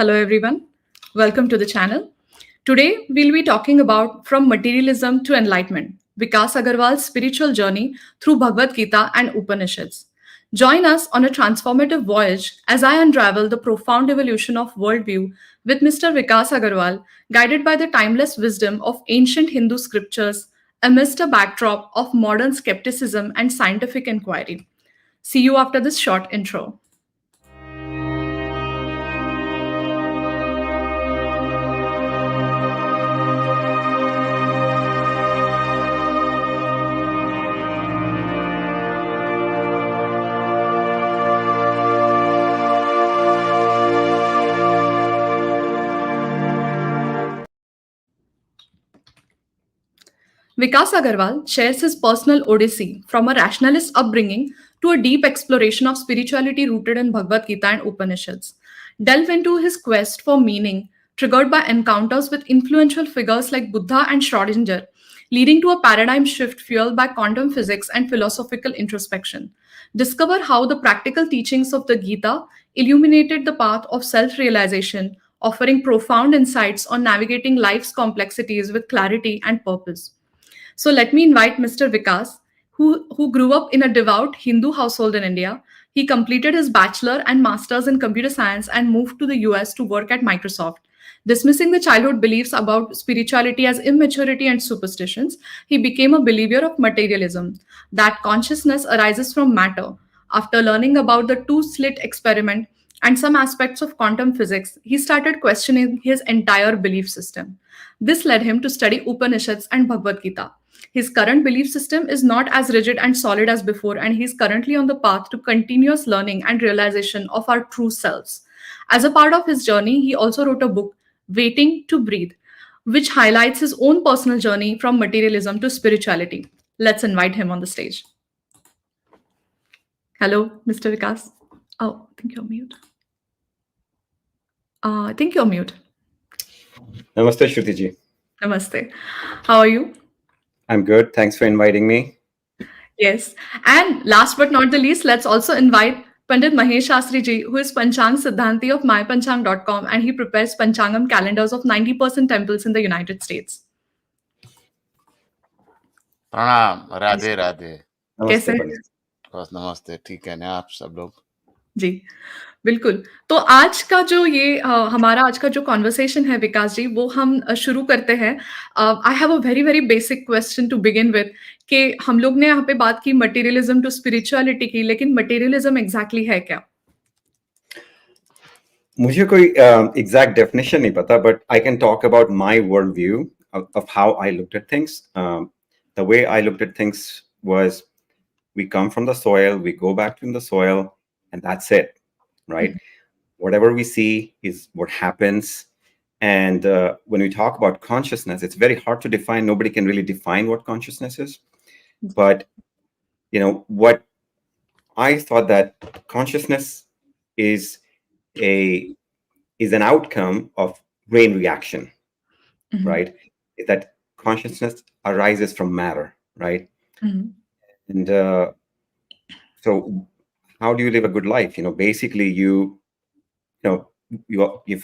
Hello, everyone. Welcome to the channel. Today, we'll be talking about From Materialism to Enlightenment, Vikas Agarwal's spiritual journey through Bhagavad Gita and Upanishads. Join us on a transformative voyage as I unravel the profound evolution of worldview with Mr. Vikas Agarwal, guided by the timeless wisdom of ancient Hindu scriptures amidst a backdrop of modern skepticism and scientific inquiry. See you after this short intro. Vikas Agarwal shares his personal odyssey from a rationalist upbringing to a deep exploration of spirituality rooted in Bhagavad Gita and Upanishads. Delve into his quest for meaning, triggered by encounters with influential figures like Buddha and Schrödinger, leading to a paradigm shift fueled by quantum physics and philosophical introspection. Discover how the practical teachings of the Gita illuminated the path of self realization, offering profound insights on navigating life's complexities with clarity and purpose. So let me invite Mr. Vikas, who grew up in a devout Hindu household in India. He completed his bachelor and master's in computer science and moved to the US to work at Microsoft. Dismissing the childhood beliefs about spirituality as immaturity and superstitions, he became a believer of materialism, that consciousness arises from matter. After learning about the two slit experiment and some aspects of quantum physics, he started questioning his entire belief system. This led him to study Upanishads and Bhagavad Gita. His current belief system is not as rigid and solid as before, and he is currently on the path to continuous learning and realization of our true selves. As a part of his journey, he also wrote a book, Waiting to Breathe, which highlights his own personal journey from materialism to spirituality. Let's invite him on the stage. Hello, Mr. Vikas. Oh, I think you're mute. I think you're mute. Namaste, Shrutiji. Namaste. How are you? I'm good. Thanks for inviting me. Yes. And last but not the least, let's also invite Pandit Mahesh Shastri ji, who is Panchang Siddhanti of mypanchang.com, and he prepares Panchangam calendars of 90% temples in the United States. प्रणाम राधे राधे कैसे Namaste, हैं? Pandit. बस नमस्ते ठीक है ना आप सब लोग जी बिल्कुल। तो आज का जो ये हमारा आज का जो कॉन्वर्सेशन है विकास जी, वो हम शुरू करते हैं। I have a very very basic question to begin with कि हम लोग ने यहाँ पे बात की मटेरियलिज्म टू स्पिरिचुअलिटी की, लेकिन मटेरियलिज्म एग्जैक्टली है क्या? मुझे कोई exact definition नहीं पता, but I can talk about my worldview of how I looked at things. The way I looked at things was we come from the soil, we go back to the soil, and that's it, right? Whatever we see is what happens. And when we talk about consciousness, it's very hard to define. Nobody can really define what consciousness is. But, what I thought that consciousness is an outcome of brain reaction, Mhm. right? That consciousness arises from matter, right? Mhm. And so how do you live a good life? Basically you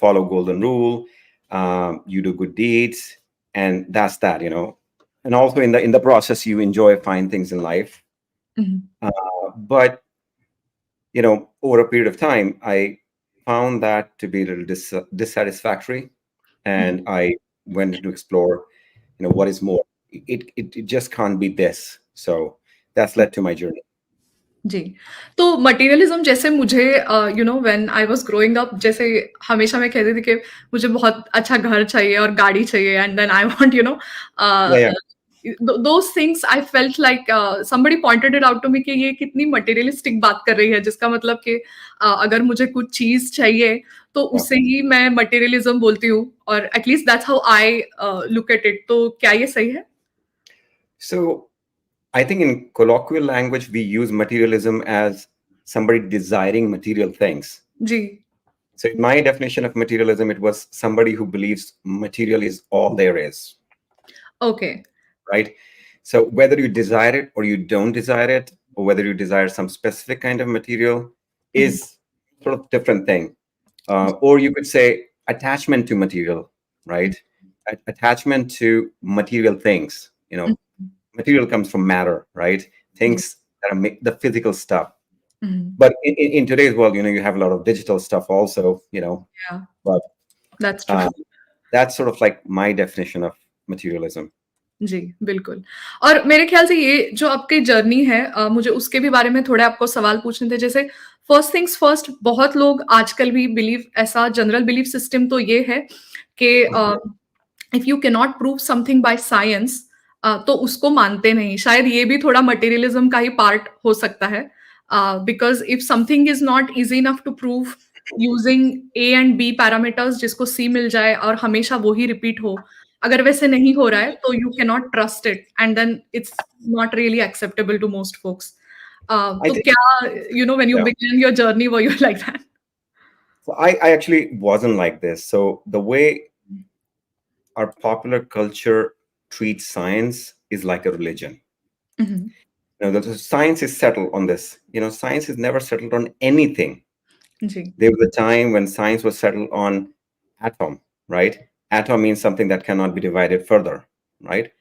follow golden rule, you do good deeds, and that's that. And also in the process you enjoy fine things in life. Mhm. But over a period of time I found that to be a little dissatisfactory, and I went to explore what is more. It just can't be this. So that's led to my journey. जी, तो materialism जैसे मुझे when I was growing up, जैसे हमेशा मैं कहती थी कि मुझे बहुत अच्छा घर चाहिए और गाड़ी चाहिए, and then I want Yeah. Those things I felt like somebody pointed it out to me कि ये कितनी मटेरियलिस्टिक बात कर रही है, जिसका मतलब कि अगर मुझे कुछ चीज़ चाहिए तो उसे ही मैं मटेरियलिज्म बोलती हूँ, और at least that's how I look at it. तो क्या ये सही है? So I think in colloquial language, we use materialism as somebody desiring material things. जी, So in my definition of materialism, it was somebody who believes material is all there is, okay, right? So whether you desire it or you don't desire it, or whether you desire some specific kind of material is sort of different thing. Or you could say attachment to material, right? Attachment to material things. Material comes from matter, right? Yeah. Things that are the physical stuff. Mhm. But in today's world, you have a lot of digital stuff also, Yeah, but that's true. uh, that's sort of like my definition of materialism. जी, बिल्कुल। और मेरे ख़्याल से ये जो आपकी journey है मुझे उसके भी बारे में थोड़े आपको सवाल पूछने थे। जैसे फर्स्ट थिंग्स फर्स्ट बहुत लोग आजकल भी बिलीव ऐसा जनरल बिलीफ सिस्टम तो ये है कि if you can not prove something by science तो उसको मानते नहीं। शायद ये भी थोड़ा मटेरियलिज्म का ही पार्ट हो सकता है। Because if something is not easy enough to prove using A and B parameters जिसको सी मिल जाए और हमेशा वो ही रिपीट हो, अगर वैसे नहीं हो रहा है तो you can not trust it and then it's not really acceptable to most folks. I तो think, क्या when you yeah. Begin your journey were you like that? So I actually wasn't like this. So the way our popular culture treats science is like a religion. Mhm. The science is settled on this. Science is never settled on anything. जी। There was a time when science was settled on atom, right? Atom means something that cannot be divided further, right?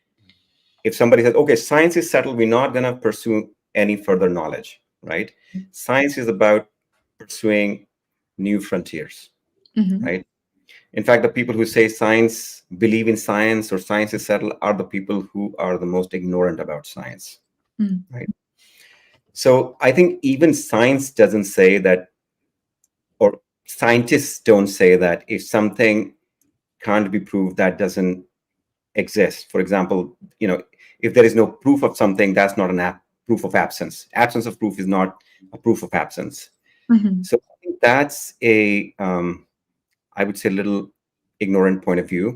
If somebody says, okay, science is settled, we're not going to pursue any further knowledge, right? Science is about pursuing new frontiers, Mhm. right? In fact, the people who say science, believe in science, or science is settled are the people who are the most ignorant about science, Mhm. right? So I think even science doesn't say that, or scientists don't say that if something can't be proved, that doesn't exist. For example, if there is no proof of something, that's not proof of absence. Absence of proof is not a proof of absence. Mhm. So I think that's I would say, little ignorant point of view.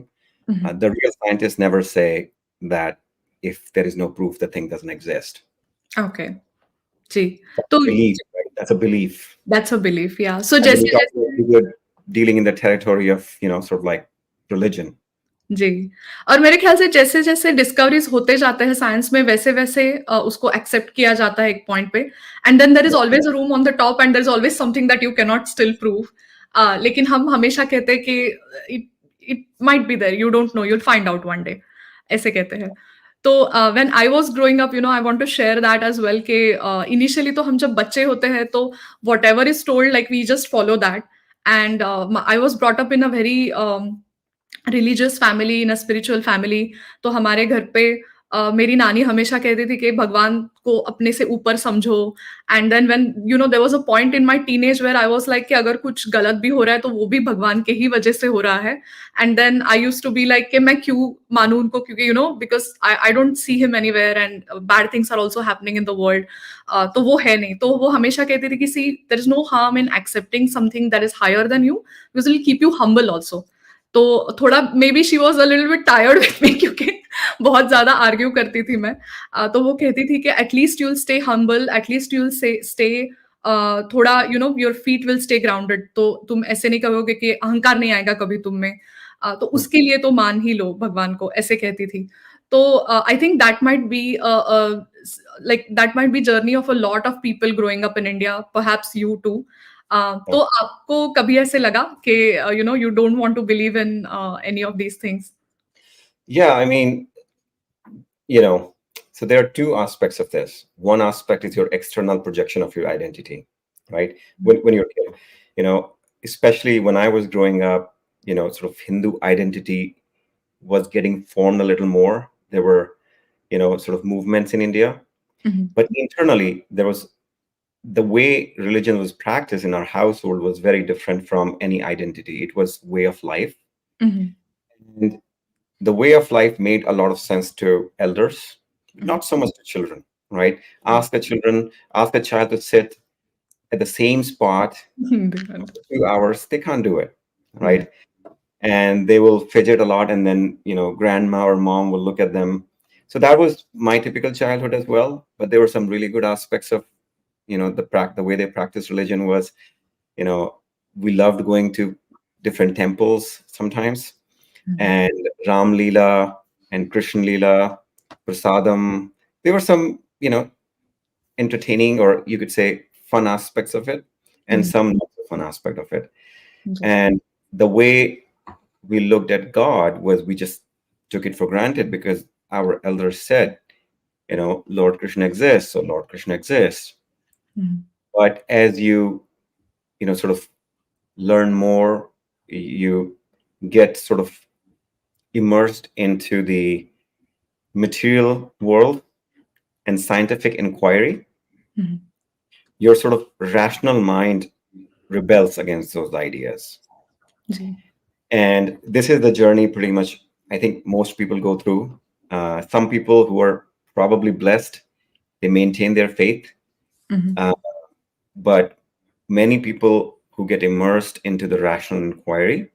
Mhm. The real scientists never say that if there is no proof, the thing doesn't exist. Okay, ji. तो Belief, right? That's a belief. That's a belief या so And when you talk about जैसे-जैसे people dealing in the territory of, sort of like religion. जी, और मेरे ख़्याल से जैसे-जैसे discoveries होते जाते हैं साइंस में वैसे-वैसे उसको एक्सेप्ट किया जाता है एक पॉइंट पे and then there is always a room on the top and there is always something that you can not still prove. लेकिन हम हमेशा कहते हैं कि it it might be there, you don't know, you will find out one day, ऐसे कहते हैं। तो when I was growing up I want to share that as well कि इनिशियली तो हम जब बच्चे होते हैं तो whatever is told like we just follow that and I was brought up in a very religious family in a spiritual family. तो हमारे घर पे मेरी नानी हमेशा कहती थी कि भगवान को अपने से ऊपर समझो and then when there was a point in my teenage where I was like कि अगर कुछ गलत भी हो रहा है तो वो भी भगवान के ही वजह से हो रहा है and then I used to be like कि मैं क्यों मानूँ उनको क्योंकि because I don't see him anywhere and bad things are also happening in the world. तो वो है नहीं। तो वो हमेशा कहती थी कि see there is no harm in accepting something that is higher than you because it will keep you humble also. तो थोड़ा may be she was a little bit tired with me क्योंकि बहुत ज़्यादा आर्ग्यू करती थी मैं। तो वो कहती थी कि at least you will stay humble, at least you will stay थोड़ा your feet will stay grounded. तो तुम ऐसे नहीं करोगे कि अहंकार नहीं आएगा कभी तुम में। तो उसके लिए तो मान ही लो भगवान को, ऐसे कहती थी। तो I think that might be like that might be journey of a lot of people growing up in India, perhaps you too. तो आपको कभी ऐसे लगा कि you don't want to believe in any of these things? Yeah, I mean, so there are two aspects of this. One aspect is your external projection of your identity, right? When you're a kid, especially when I was growing up, sort of Hindu identity was getting formed a little more. There were, sort of movements in India, Mhm. but internally there was the way religion was practiced in our household was very different from any identity. It was way of life. Mhm. And the way of life made a lot of sense to elders, Mhm. not so much to children, right? Ask a child to sit at the same spot for Different. 2 hours, they can't do it, Yeah. right? And they will fidget a lot, and then grandma or mom will look at them. So that was my typical childhood as well. But there were some really good aspects of the way they practice religion was, you know we loved going to different temples sometimes, Mhm. and Ram Leela and Krishna Leela, Prasadam. There were some, entertaining, or you could say fun aspects of it, and Mhm. some not so fun aspect of it. जी. And the way we looked at God was we just took it for granted because our elders said, Lord Krishna exists, so Lord Krishna exists. Mhm. But as you sort of learn more, you get sort of immersed into the material world and scientific inquiry, Mhm. your sort of rational mind rebels against those ideas. जी. And this is the journey pretty much I think most people go through. Some people who are probably blessed, they maintain their faith. Mhm. Uh, but many people who get immersed into the rational inquiry,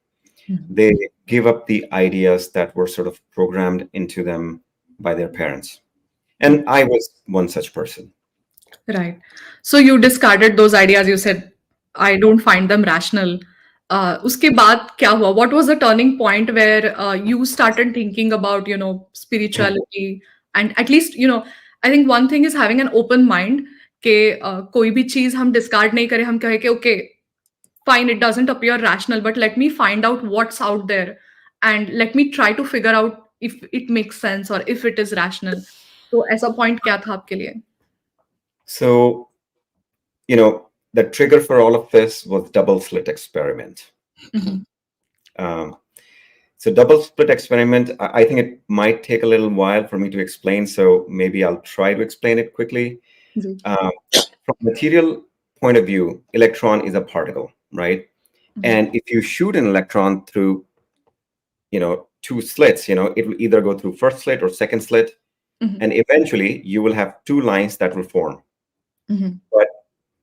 Mhm. they give up the ideas that were sort of programmed into them by their parents. And I was one such person. Right. So you discarded those ideas. You said, I don't find them rational. उसके बाद क्या हुआ? What was the turning point where you started thinking about, spirituality? And at least, I think one thing is having an open mind कि कोई भी चीज़ हम discard नहीं करें, हम कहें कि okay, fine, it doesn't appear rational, but let me find out what's out there and let me try to figure out if it makes sense or if it is rational. तो ऐसा point क्या था आपके लिए? So, the trigger for all of this was double slit experiment. Mhm. Um, so double split experiment, I think it might take a little while for me to explain. So maybe I'll try to explain it quickly. जी. From material point of view, electron is a particle, right? And if you shoot an electron through, two slits, it will either go through first slit or second slit, Mhm. and eventually you will have two lines that will form. Mhm. But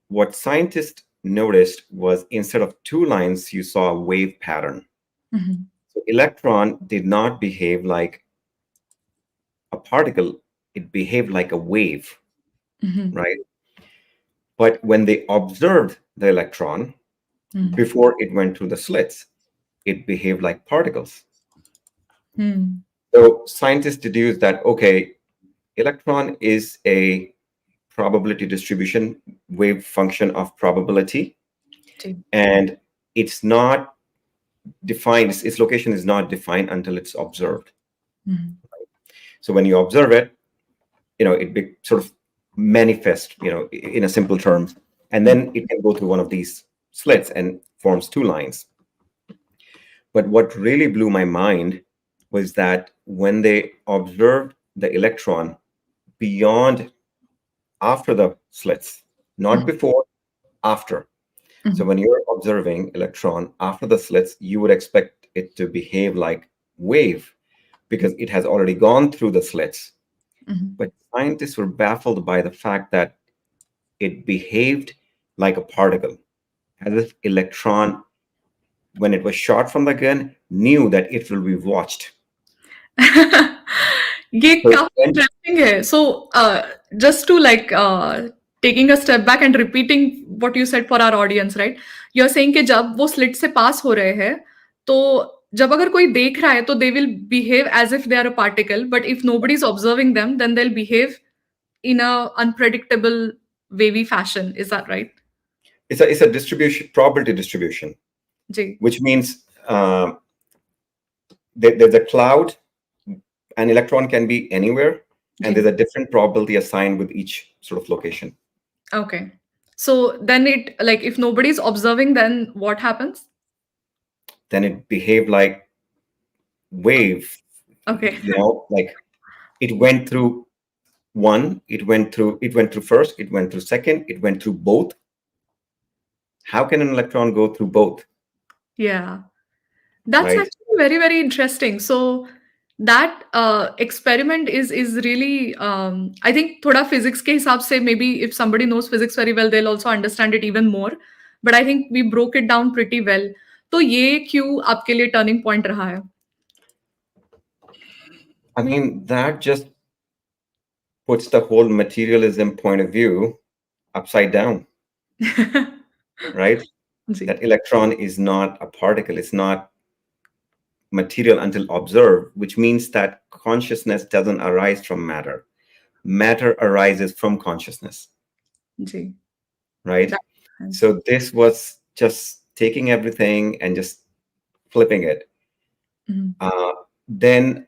what scientists noticed was instead of two lines, you saw a wave pattern. Mhm. So electron did not behave like a particle, it behaved like a wave, Mhm. right? But when they observed the electron Mhm. before it went through the slits, it behaved like particles. Mhm. So scientists deduced that, okay, electron is a probability distribution wave function of probability, जी. and it's not defined, its location is not defined until it's observed. Mhm. So when you observe it, it sort of manifests, in a simple terms, and then it can go through one of these slits and forms two lines. But what really blew my mind was that when they observed the electron beyond, after the slits, not before, after. So Mhm. when you're observing electron after the slits, you would expect it to behave like wave because it has already gone through the slits. Mhm. But scientists were baffled by the fact that it behaved like a particle, as if electron, when it was shot from the gun, knew that it will be watched. ये So काफ़ी when, interesting है. So, just to taking a step back and repeating what you said for our audience, right? You're saying कि जब वो slit से पास हो रहे हैं, तो जब अगर कोई देख रहा है, तो they will behave as if they are a particle, but if nobody is observing them, then they'll behave in a unpredictable, wavy fashion. Is that right? it's a distribution, probability distribution, ji. which means there's a cloud, an electron can be anywhere, and ji. there's a different probability assigned with each sort of location. Okay. So then it, like, if nobody's observing, then what happens? Then it behaved like wave, Okay. like it went through it went through first, it went through second, it went through both. How can an electron go through both, Yeah. That's right? actually very, very interesting. So that experiment is really I think थोड़ा physics के हिसाब से maybe if somebody knows physics very well, they'll also understand it even more. But I think we broke it down pretty well. तो ये क्यों आपके लिए turning point रहा है? I mean, that just puts the whole materialism point of view upside down, right? Ji. That electron is not a particle, it's not material until observed, which means that consciousness doesn't arise from matter. Matter arises from consciousness, ji. right? That makes sense. So this was just taking everything and just flipping it. Mhm. Then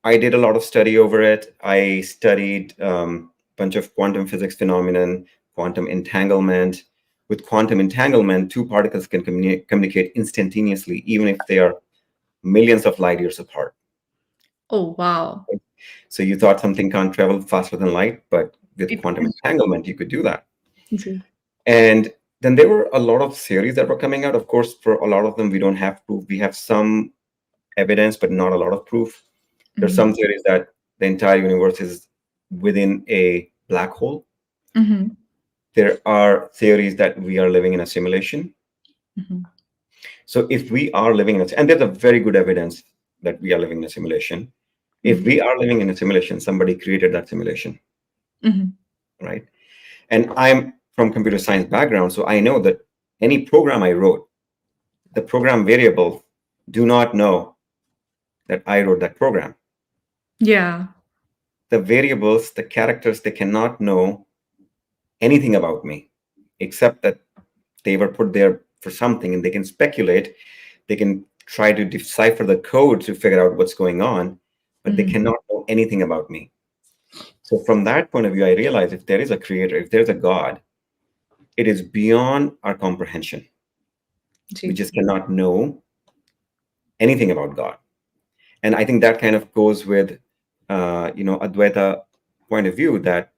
I did a lot of study over it. I studied bunch of quantum physics phenomenon, quantum entanglement. With quantum entanglement, two particles can communicate instantaneously, even if they are millions of light years apart. Oh, wow. So you thought something can't travel faster than light, but with It quantum entanglement, you could do that. Ji. And then there were a lot of theories that were coming out. Of course, for a lot of them, we don't have proof. We have some evidence, but not a lot of proof. There's some theories that the entire universe is within a black hole. Mhm. There are theories that we are living in a simulation. Mhm. So if we are living in a, and there's a very good evidence that we are living in a simulation. If Mhm. we are living in a simulation, somebody created that simulation, Mhm. right? And I'm from computer science background, so I know that any program I wrote, the program variables do not know that I wrote that program. Yeah. The variables, the characters, they cannot know anything about me, except that they were put there for something, and they can speculate. They can try to decipher the code to figure out what's going on, but they Mhm. cannot know anything about me. So from that point of view, I realize if there is a creator, if there's a God, it is beyond our comprehension. We ji. just cannot know anything about God. And I think that kind of goes with, Advaita point of view that,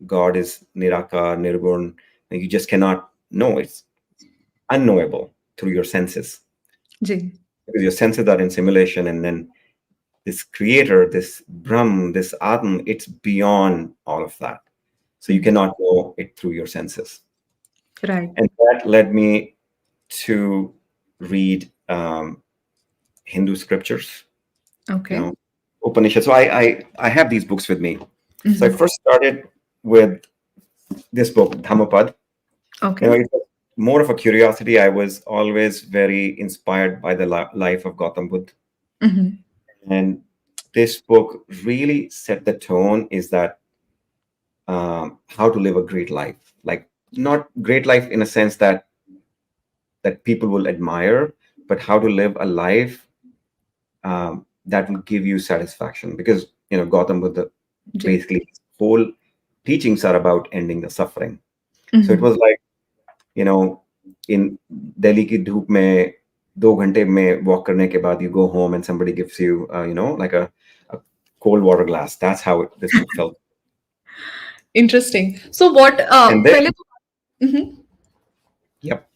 God is Nirakar, Nirgun, and you just cannot know. It's unknowable through your senses, ji. because your senses are in simulation, and then this creator, this Brahm, this Atman, it's beyond all of that. So you Mhm. cannot know it through your senses. Right. And that led me to read Hindu scriptures, Okay. Upanishads. So I have these books with me. So I Mhm. first started with this book, Dhammapad. Okay. It was more of a curiosity. I was always very inspired by the life of Gautam Buddha. Mhm. And this book really set the tone, is that how to live a great life. Like, not great life in a sense that people will admire, but how to live a life that will give you satisfaction. Because, Gautam Buddha, ji. basically, his whole teachings are about ending the suffering. So it Mhm. was like, in Delhi ki dhoop mein, 2 घंटे में walk करने के बाद, you go home and somebody gives you, like a cold water glass. That's how this book felt. Interesting. So what And then, पहले तो Mhm. yep.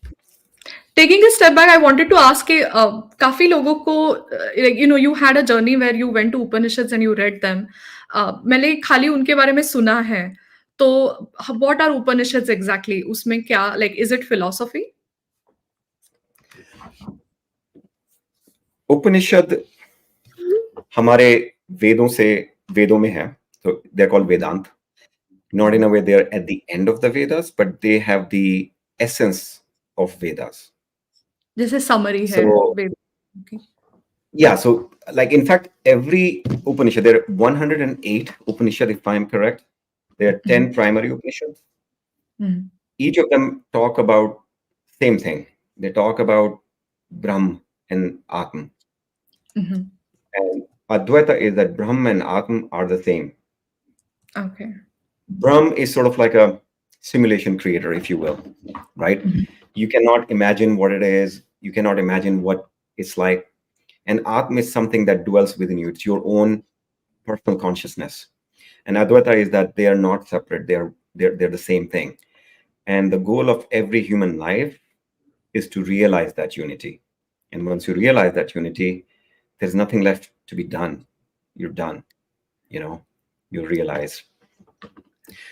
Taking a step back, I wanted to ask कि काफ़ी लोगों को like you had a journey where you went to Upanishads and you read them. मैंने खाली उनके बारे में सुना है. तो what are Upanishads exactly? उसमें क्या like is it philosophy? उपनिषद हमारे वेदों में है. So they're called Vedant. Not in a way they're at the end of the Vedas, but they have the essence of Vedas. जैसे summary है So वेद की. yeah, so like, in fact, every Upanishad, there are 108 Upanishad, if I'm correct. There are 10 primary Upanishads. Mhm. Each of them talk about same thing. They talk about Brahm and Atman. Mhm. And Advaita is that Brahm and Atman are the same. Okay. Brahm is sort of like a simulation creator, if you will, right? Mhm. You cannot imagine what it is. You cannot imagine what it's like. And Atma is something that dwells within you. It's your own personal consciousness. And Advaita is that they are not separate. They're the same thing. And the goal of every human life is to realize that unity. And once you realize that unity, there's nothing left to be done. You're done. You realize.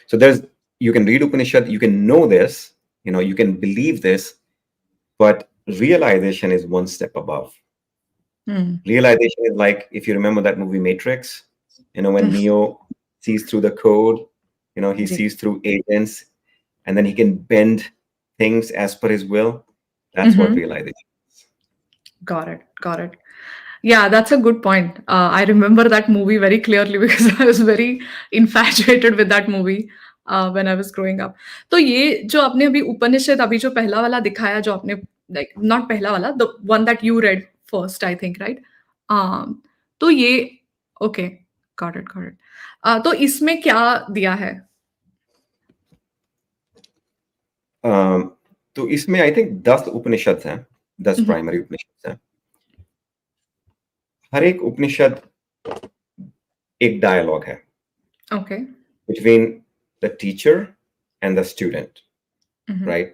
So you can read Upanishad, you can know this, you can believe this, but realization is one step above. Mm. Realization is like, if you remember that movie Matrix, when Neo sees through the code, he जी. sees through agents, and then he can bend things as per his will. That's what Mhm. realization is. Got it. Got it. Yeah, that's a good point. I remember that movie very clearly because I was very infatuated with that movie. When I was growing up. तो ये जो आपने अभी उपनिषद अभी जो पहला वाला दिखाया जो आपने लाइक नॉट पहला वाला the one that you read first I think right? तो ये ओके गॉट इट। तो इसमें क्या दिया है? तो इसमें आई थिंक 10 उपनिषद हैं, 10 प्राइमरी उपनिषद हैं। हर एक उपनिषद एक डायलॉग है okay. between the teacher and the student, right?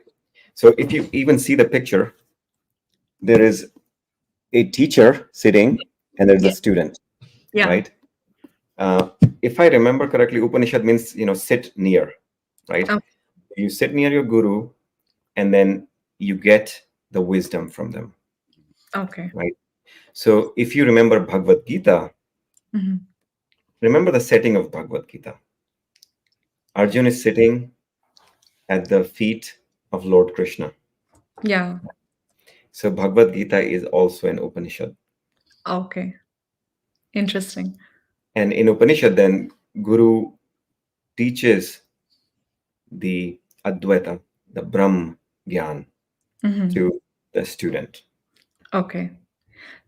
So if you even see the picture, there is a teacher sitting and there's a Yeah. student, Yeah. right? If I remember correctly, Upanishad means, sit near, right? Okay. You sit near your guru and then you get the wisdom from them, Okay. right? So if you remember Bhagavad Gita, remember the setting of Bhagavad Gita. Arjun is sitting at the feet of Lord Krishna. Yeah. So Bhagavad Gita is also an Upanishad. Okay. Interesting. And in Upanishad, then Guru teaches the Advaita, the Brahm Gyan to the student. Okay.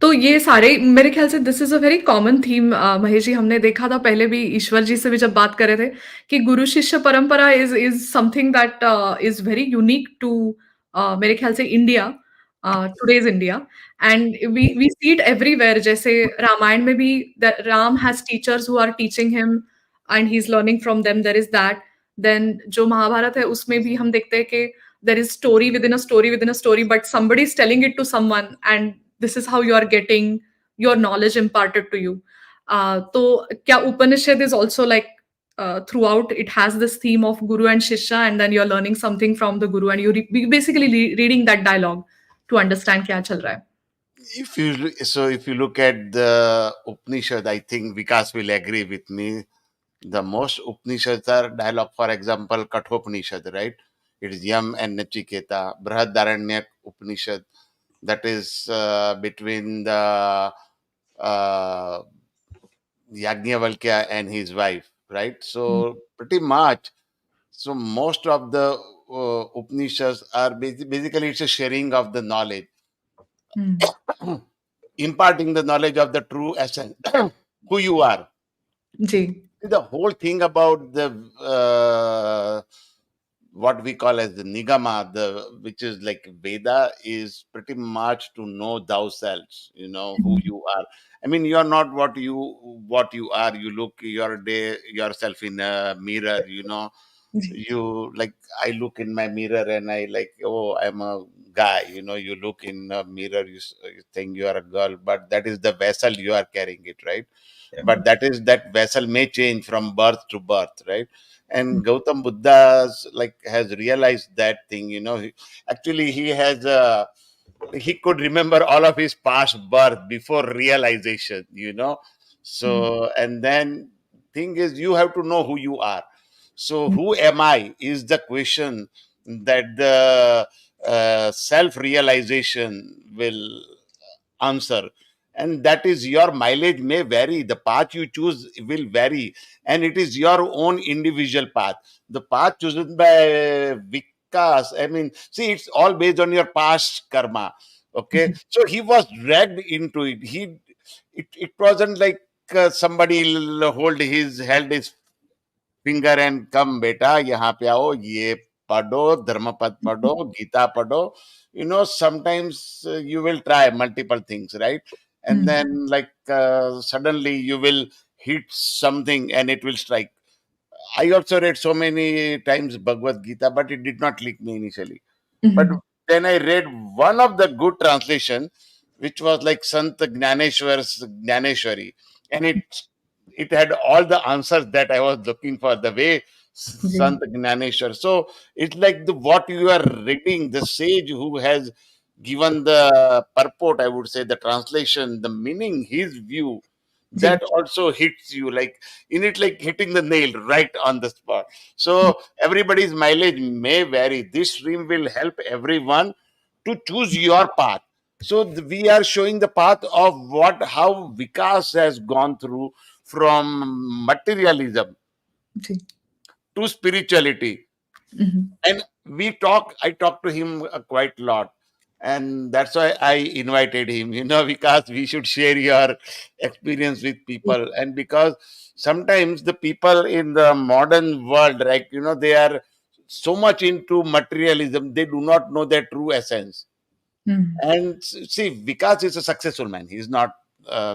तो ये सारे मेरे ख्याल से this is a very common theme Mahesh ji हमने देखा था पहले भी ईश्वर जी से भी जब बात कर रहे थे कि गुरु शिष्य परंपरा is something that is very unique to मेरे ख्याल से India today's India and we see it everywhere जैसे रामायण में भी Ram has teachers who are teaching him and he is learning from them there is that then जो महाभारत है उसमें भी हम देखते हैं कि there is story within a story within a story but somebody is telling it to someone and this is how you are getting your knowledge imparted to you. तो क्या Upanishad is also like throughout it has this theme of guru and shishya and then you're learning something from the guru and basically reading that dialogue to understand क्या चल रहा है. If you look at the Upanishad, I think Vikas will agree with me. The most Upanishads are dialogue. For example, Kathopanishad, right? It is Yam and Nachiketa. Brihadaranyaka Upanishad, that is between the uh, Yajnavalkya and his wife, right? So pretty much, so most of the Upanishads are basically it's a sharing of the knowledge, imparting the knowledge of the true essence, who you are. Ji. The whole thing about the what we call as the nigama, which is like Veda, is pretty much to know thyself, who you are. I mean, you are not what you are. You look yourself in a mirror, you like, I look in my mirror and I like, oh, I'm a guy. You look in a mirror, you think you are a girl, but that is the vessel you are carrying it, right? Yeah. But that vessel may change from birth to birth, right? And Gautam Buddha has realized that thing. Actually he could remember all of his past birth before realization. So, and then thing is, you have to know who you are. So who am I is the question that the self realization will answer. And that is, your mileage may vary, the path you choose will vary, and it is your own individual path. The path chosen by Vikas, I mean, see, it's all based on your past karma. Okay, so he was dragged into it. It wasn't like somebody held his finger and come beta, यहाँ पे आओ, ये पढ़ो, धर्मपद पढ़ो, गीता पढ़ो. Sometimes you will try multiple things, right? And then suddenly you will hit something and it will strike. I also read so many times Bhagavad Gita, but it did not click me initially. But then I read one of the good translation, which was like Sant Gnaneshwar's Gnaneshwari, and it had all the answers that I was looking for. The way ji. Sant Gnaneshwar. So it's like what you are reading, the sage who has given the purport, I would say, the translation, the meaning, his view, ji. that also hits you like in it, like hitting the nail right on the spot. So everybody's mileage may vary. This stream will help everyone to choose your path. So we are showing the path of how Vikas has gone through from materialism ji. to spirituality. Mhm. And I talk to him quite a lot. And that's why I invited him, because we should share your experience with people. And because sometimes the people in the modern world, right, they are so much into materialism, they do not know their true essence. Mhm. And see, Vikas is a successful man. He's not,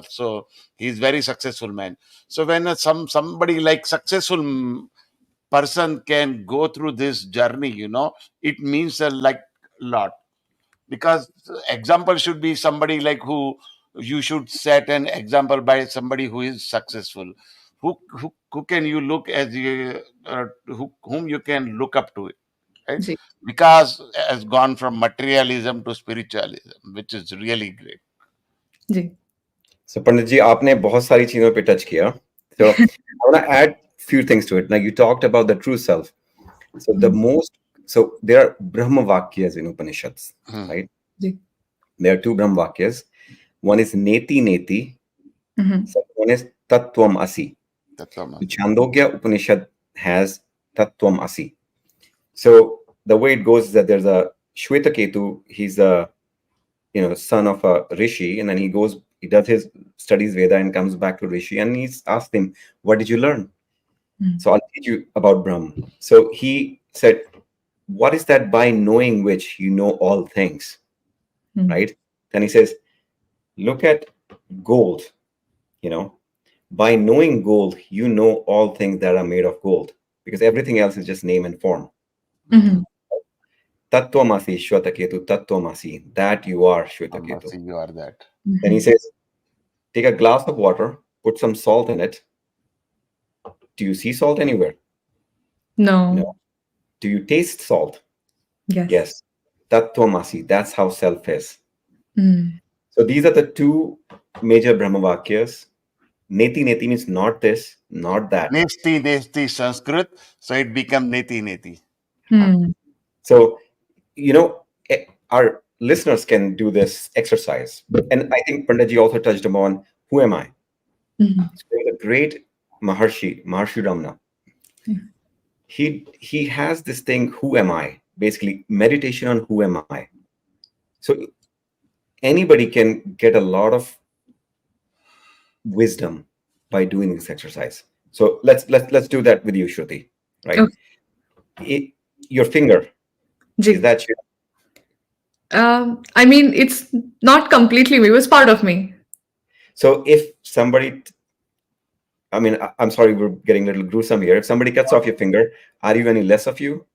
so he's very successful man. So when somebody like successful person can go through this journey, it means a lot. Because example should be somebody like who you should set an example by somebody who is successful, who can you look as you, whom you can look up to, right? Ji, Because has gone from materialism to spiritualism, which is really great. Ji. So Pandit ji, आपने बहुत सारी चीजों पे touch किया. So I want to add few things to it. Like you talked about the true self. So so there are Brahma Vakyas in Upanishads, Hmm. right? Ji. There are two Brahma Vakyas. One is Neti Neti. Mhm. Second one is Tattvam Asi. Tattva. Chandogya Upanishad has Tattvam Asi. So the way it goes is that there's a Shwetaketu. He's a son of a rishi, and then he does his studies Veda and comes back to rishi, and he's asked him, "What did you learn?" Mhm. So I'll teach you about Brahm. So he said, "What is that by knowing which you know all things?" Mhm. Right? Then he says, "Look at gold. You know, by knowing gold, you know all things that are made of gold, because everything else is just name and form." Mhm. Tattvamasi Shwetaketu, Tattvamasi, that you are Shwetaketu. See, you are that. Then he Mhm. says, take a glass of water, put some salt in it. Do you see salt anywhere? No. No. Do you taste salt? Yes. Yes. Tattvamasi, that's how self is. Mm. So these are the two major Brahmavakyas. Neti Neti means not this, not that. Nesti Nesti Sanskrit, so it become Neti Neti. Mm. So, our listeners can do this exercise. And I think Panditji also touched upon who am I? Mhm. So the great Maharshi Ramana, Yeah. he has this thing, who am I? Basically, meditation on who am I. So anybody can get a lot of wisdom by doing this exercise. So let's do that with you, Shruti. Right? Okay. Your finger, is ji. that you? I mean, it's not completely me. It was part of me. So if somebody, I mean, I'm sorry, we're getting a little gruesome here. If somebody cuts off your finger, are you any less of you?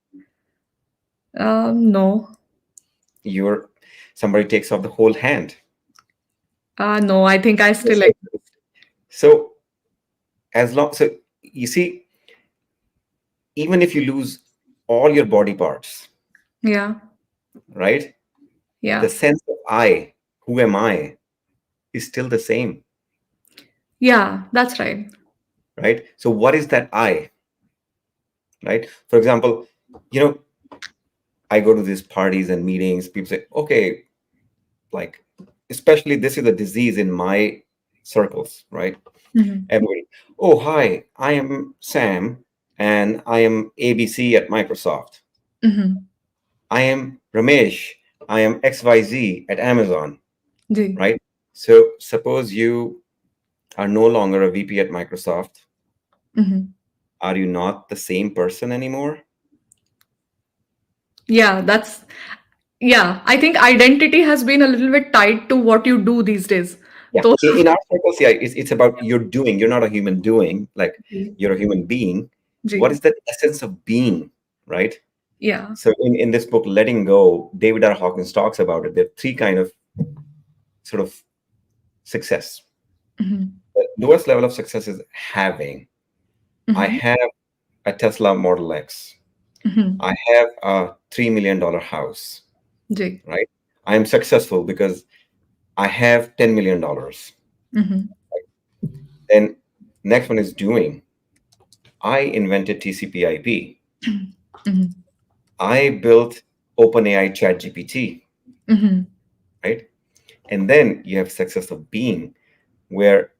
No. You're Somebody takes off the whole hand. No, I think I still like. So so you see, even if you lose all your body parts, Yeah. right? The Yeah. sense of I, who am I, is still the same, Yeah. That's right. right? So what is that I, right? For example, you know, I go to these parties and meetings, people say, okay, like, especially this is a disease in my circles, right? Mhm. Everybody, oh, hi, I am Sam, and I am ABC at Microsoft. Mhm. I am Ramesh, I am XYZ at Amazon, ji. right? So suppose you are no longer a VP at Microsoft. Mhm. Are you not the same person anymore? Yeah, yeah. I think identity has been a little bit tied to what you do these days. Yeah. Those. In our circles, yeah, it's about you're doing. You're not a human doing, like ji. you're a human being. What ji. is the essence of being, right? Yeah. So in this book, Letting Go, David R. Hawkins talks about it. There are three kind of sort of success. Mhm. The lowest level of success is having. I Mhm. have a Tesla Model X. Mhm. I have a $3 million house, ji. right? I am successful because I have $10 million. Mhm. Then next one is doing. I invented TCP/IP. Mhm. I built OpenAI ChatGPT, Mhm. right? And then you have success of being, where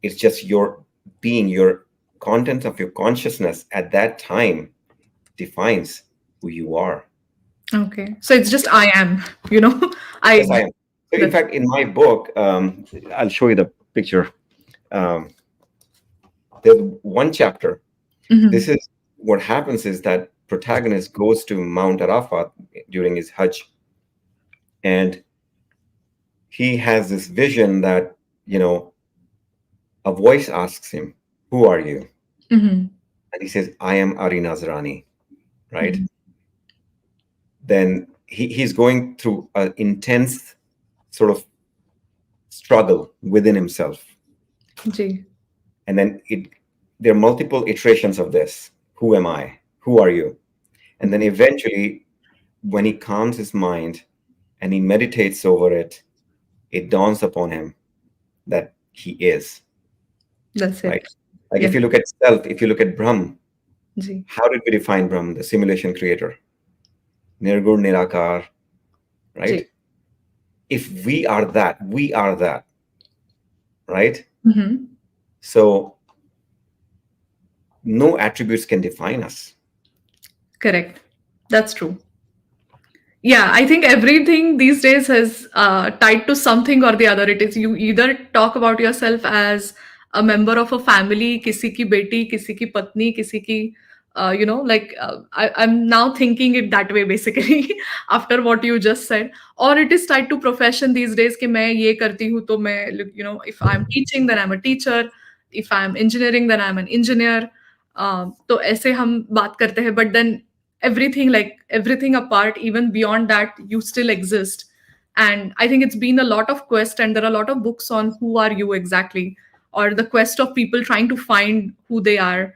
it's just your being, your content of your consciousness at that time defines who you are. Okay. So it's just I am, Yes, I I am. So, in that's fact, in my book, I'll show you the picture. Um, there's one chapter. This Mhm. is what happens is that protagonist goes to Mount Arafat during his Hajj, and he has this vision that, a voice asks him, "Who are you?" Mhm. And he says, "I am Ari Nazrani," right? Mhm. Then he's going through an intense sort of struggle within himself. Ji. And then there are multiple iterations of this. Who am I? Who are you? And then eventually, when he calms his mind and he meditates over it, it dawns upon him that he is, That's right? it. Like if Yeah. you look at self, if you look at Brahm, Ji. how did we define Brahm, the simulation creator? Nirgur Nirakar, Ji. right? If we are that, right? Mhm. So no attributes can define us. Correct. That's true. Yeah, I think everything these days is tied to something or the other. It is you either talk about yourself as a member of a family, kisi ki beti, kisi ki patni, kisi ki, I'm now thinking it that way basically after what you just said. Or it is tied to profession these days कि मैं ये करती हूँ तो मैं, if I'm teaching then I'm a teacher, if I'm engineering then I'm an engineer. तो ऐसे हम बात करते हैं, but then everything apart, even beyond that you still exist. And I think it's been a lot of quest, and there are a lot of books on who are you exactly, or the quest of people trying to find who they are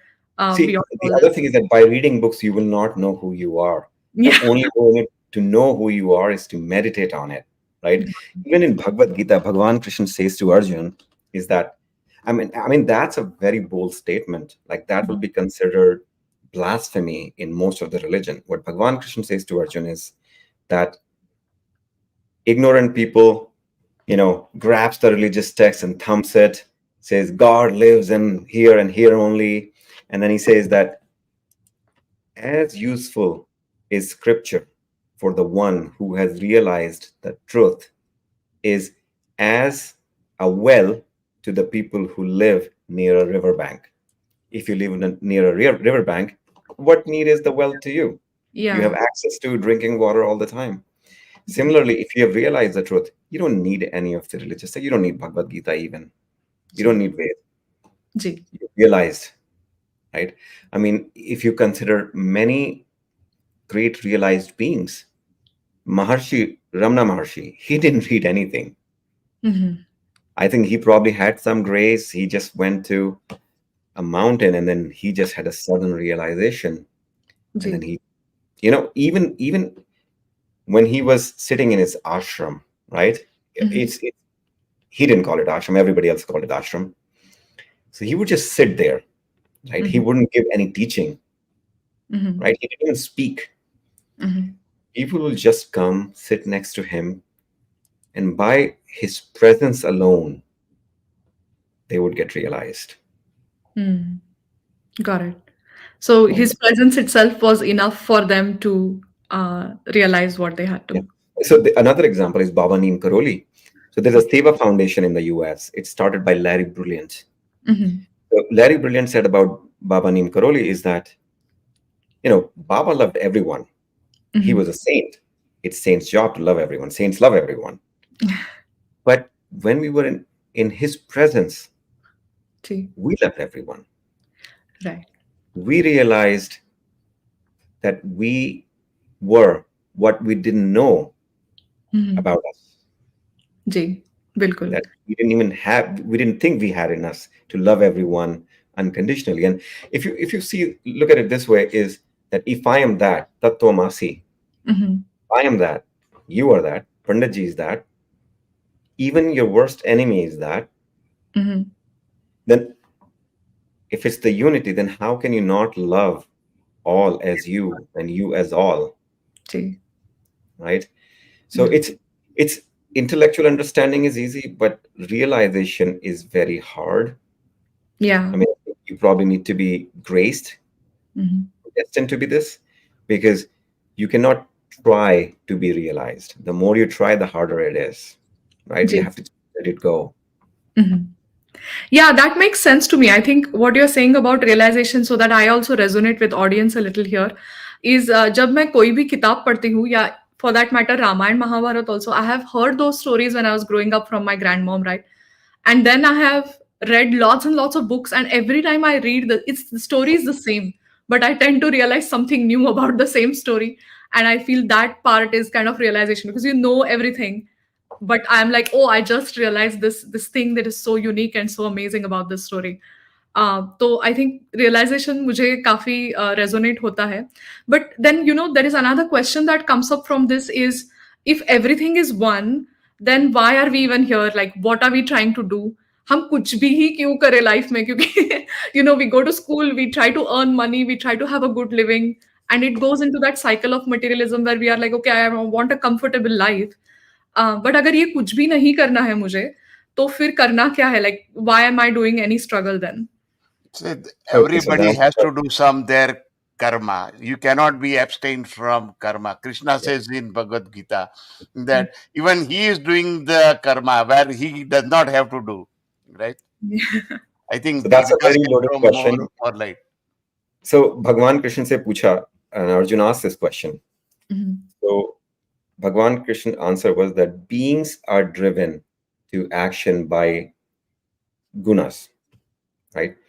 See, beyond the all other this. thing is that by reading books, you will not know who you are. The Yeah. only way to know who you are is to meditate on it, right? Even in Bhagavad Gita, Bhagavan Krishna says to Arjun, is that, I mean, that's a very bold statement. Like that will be considered blasphemy in most of the religion. What Bhagavan Krishna says to Arjun is that ignorant people, grabs the religious text and thumps it, says God lives in here and here only, and then he says that as useful is scripture for the one who has realized the truth is as a well to the people who live near a riverbank. If you live near a riverbank, what need is the well to you? You have Yeah. access to drinking water all the time. Similarly, if you have realized the truth, you don't need any of the religious stuff. You don't need Bhagavad Gita even. You don't Ji. need Ved. Ji. You realized, right? I mean, if you consider many great realized beings, Ramana Maharshi, he didn't read anything. Mhm. I think he probably had some grace. He just went to a mountain and then he just had a sudden realization. And then Ji. he, even when he was sitting in his ashram, right? Mhm. He didn't call it ashram. Everybody else called it ashram. So he would just sit there, right? He Mhm. wouldn't give any teaching, Mhm. right? He didn't even speak. Mhm. People will just come, sit next to him, and by his presence alone, they would get realized. Mm. Got it. So And his presence itself was enough for them to realize what they had yeah. to. So another example is Baba Neem Karoli. So there's a Seva Foundation in the US. It's started by Larry Brilliant. Mhm. So Larry Brilliant said about Baba Neem Karoli is that, Baba loved everyone. He was Mhm. a saint. It's saint's job to love everyone. Saints love everyone. But when we were in his presence, Ji. we loved everyone. Right. We realized that we were what we didn't know Mhm. about us, जी, बिल्कुल। that we didn't think we had in us to love everyone unconditionally. And if you look at it this way, is that if I am that, Tattvamasi, Mhm, I am that, you are that, Panditji is that, even your worst enemy is that, mhm, then if it's the unity, then how can you not love all as you and you as all, ji, right? So बिल्कुल। it's intellectual understanding is easy, but realization is very hard. Yeah, I mean, you probably need to be graced, Mhm. destined to be this, because you cannot try to be realized. The more you try, the harder it is, right? You ji. have to let it go. Mhm. Yeah, that makes sense to me. I think what you're saying about realization, so that I also resonate with audience a little here, is जब मैं कोई भी किताब पढ़ती हूँ या for that matter Ramayana Mahabharata also, I have heard those stories when I was growing up from my grandmom, right? And then I have read lots and lots of books, and every time I read the story is the same, but I tend to realize something new about the same story, and I feel that part is kind of realization because you know everything, but I'm like, oh, I just realized this thing that is so unique and so amazing about this story. तो I think realisation मुझे काफी resonate होता है but then there is another question that comes up from this is if everything is one then why are we even here like what are we trying to do हम कुछ भी ही क्यों करें लाइफ में क्योंकि we go to school we try to earn money we try to have a good living and it goes into that cycle of materialism where we are like okay I want a comfortable life but अगर ये कुछ भी नहीं करना है मुझे तो फिर करना क्या है like why am I doing any struggle then So Okay, so everybody that's has to do some their karma. You cannot be abstained from karma. Krishna yeah. says in Bhagavad Gita that even he is doing the karma where he does not have to do. Right? I So think that's a Vikas very can loaded throw question. more light. So Bhagwan Krishna se pucha, and Arjun asked this question. So Bhagwan Krishna's answer was that beings are driven to action by gunas, right?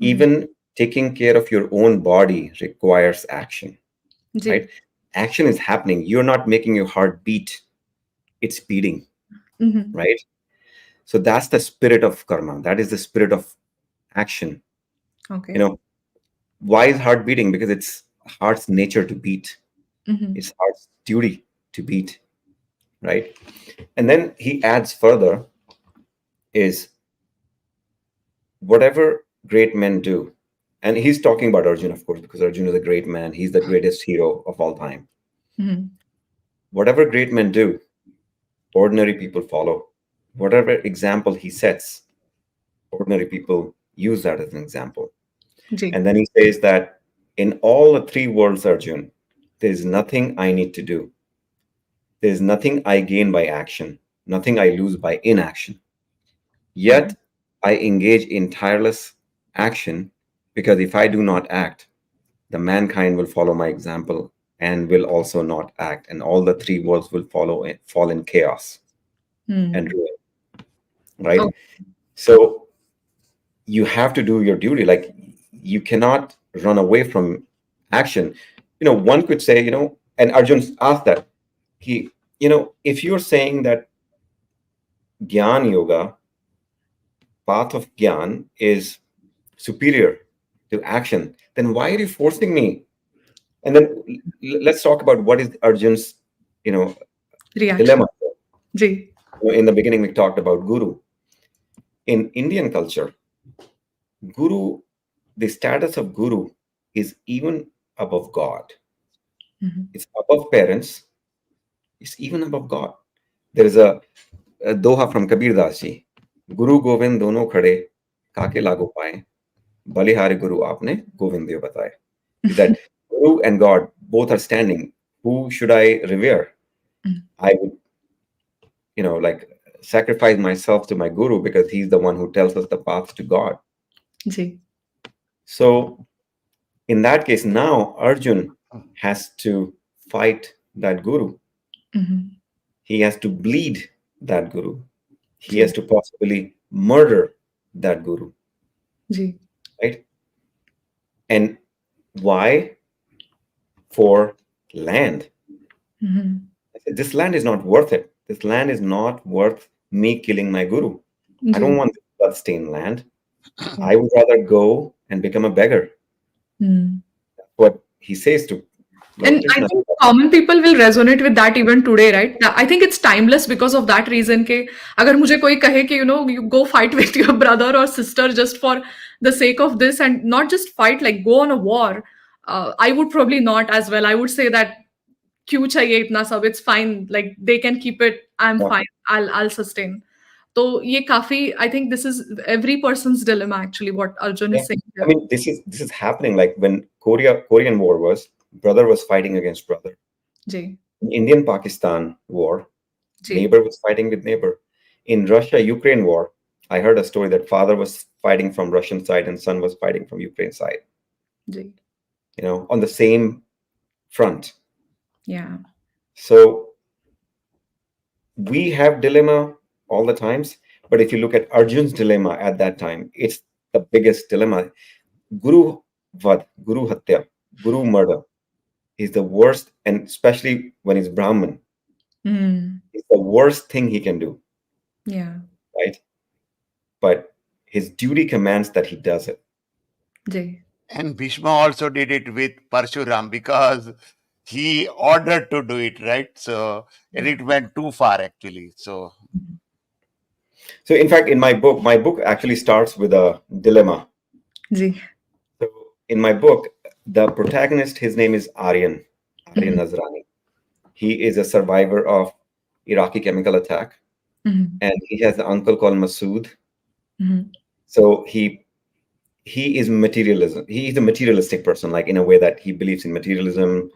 Even taking care of your own body requires action, जी right? Action is happening. You're not making your heart beat, it's beating, right? So that's the spirit of karma. That is the spirit of action. Okay You know, why is heart beating? Because it's heart's nature to beat. It's heart's duty to beat, right? And then he adds further is whatever great men do, and he's talking about Arjun, of course, because Arjun is a great man. He's the greatest hero of all time. Whatever great men do, ordinary people follow. Whatever example he sets, ordinary people use that as an example. जी And then he says that in all the three worlds, Arjun, there is nothing I need to do. There is nothing I gain by action, nothing I lose by inaction. Yet I engage in tireless action because if I do not act, the mankind will follow my example and will also not act, and all the three worlds will fall in chaos and ruin. Right? Oh, So you have to do your duty. Like you cannot run away from action. One could say, and Arjun asked that he, if you're saying that Gyan Yoga, path of Gyan, is superior to action, then why are you forcing me? And then let's talk about what is Arjun's, reaction dilemma. जी In the beginning, we talked about guru. In Indian culture, guru, the status of guru is even above God. It's above parents. It's even above God. There is a doha from Kabir Das ji. Guru Govind dono khade, kaake lagu paye. Balihari Guru aapne Govind dev bataye. Is that Guru and God both are standing. Who should I revere? I would, like sacrifice myself to my Guru because he's the one who tells us the path to God. जी So in that case, now Arjun has to fight that Guru. He has to bleed that Guru. He has जी to possibly murder that Guru, जी right? And why? For land. I said, this land is not worth it. This land is not worth me killing my Guru. I जी don't want this bloodstained land. I would rather go and become a beggar. What he says to Lord And I Krishna. think common people will resonate with that even today, right? I think it's timeless because of that reason कि अगर मुझे कोई कहे कि you go fight with your brother or sister just for the sake of this and not just fight like go on a war, I would probably not as well. I would say that क्यों चाहिए इतना सब? It's fine. Like they can keep it. I'm Yeah. fine. I'll sustain. तो ये काफी, I think this is every person's dilemma actually, what Arjun Yeah. is saying I here. mean, this is happening like when Korean War was, brother was fighting against brother. Ji, In Indian Pakistan war, ji, neighbor was fighting with neighbor. In Russia Ukraine war, I heard a story that father was fighting from Russian side and son was fighting from Ukraine side, ji. on the same front. Yeah. So we have dilemma all the times, but if you look at Arjun's dilemma at that time, it's the biggest dilemma. Guru vad, Guru hatya, Guru murder is the worst, and especially when he's Brahmin, Mm. it's the worst thing he can do, Yeah. right? But his duty commands that he does it. जी. And Bhishma also did it with Parshuram because he ordered to do it, right? So, and it went too far actually. So, So in fact, in my book actually starts with a dilemma. Ji. So in my book, the protagonist, his name is Aryan Nazrani. He is a survivor of Iraqi chemical attack, Mhm. and he has an uncle called Masood. Mhm. So he is materialism. He is a materialistic person, like in a way that he believes in materialism.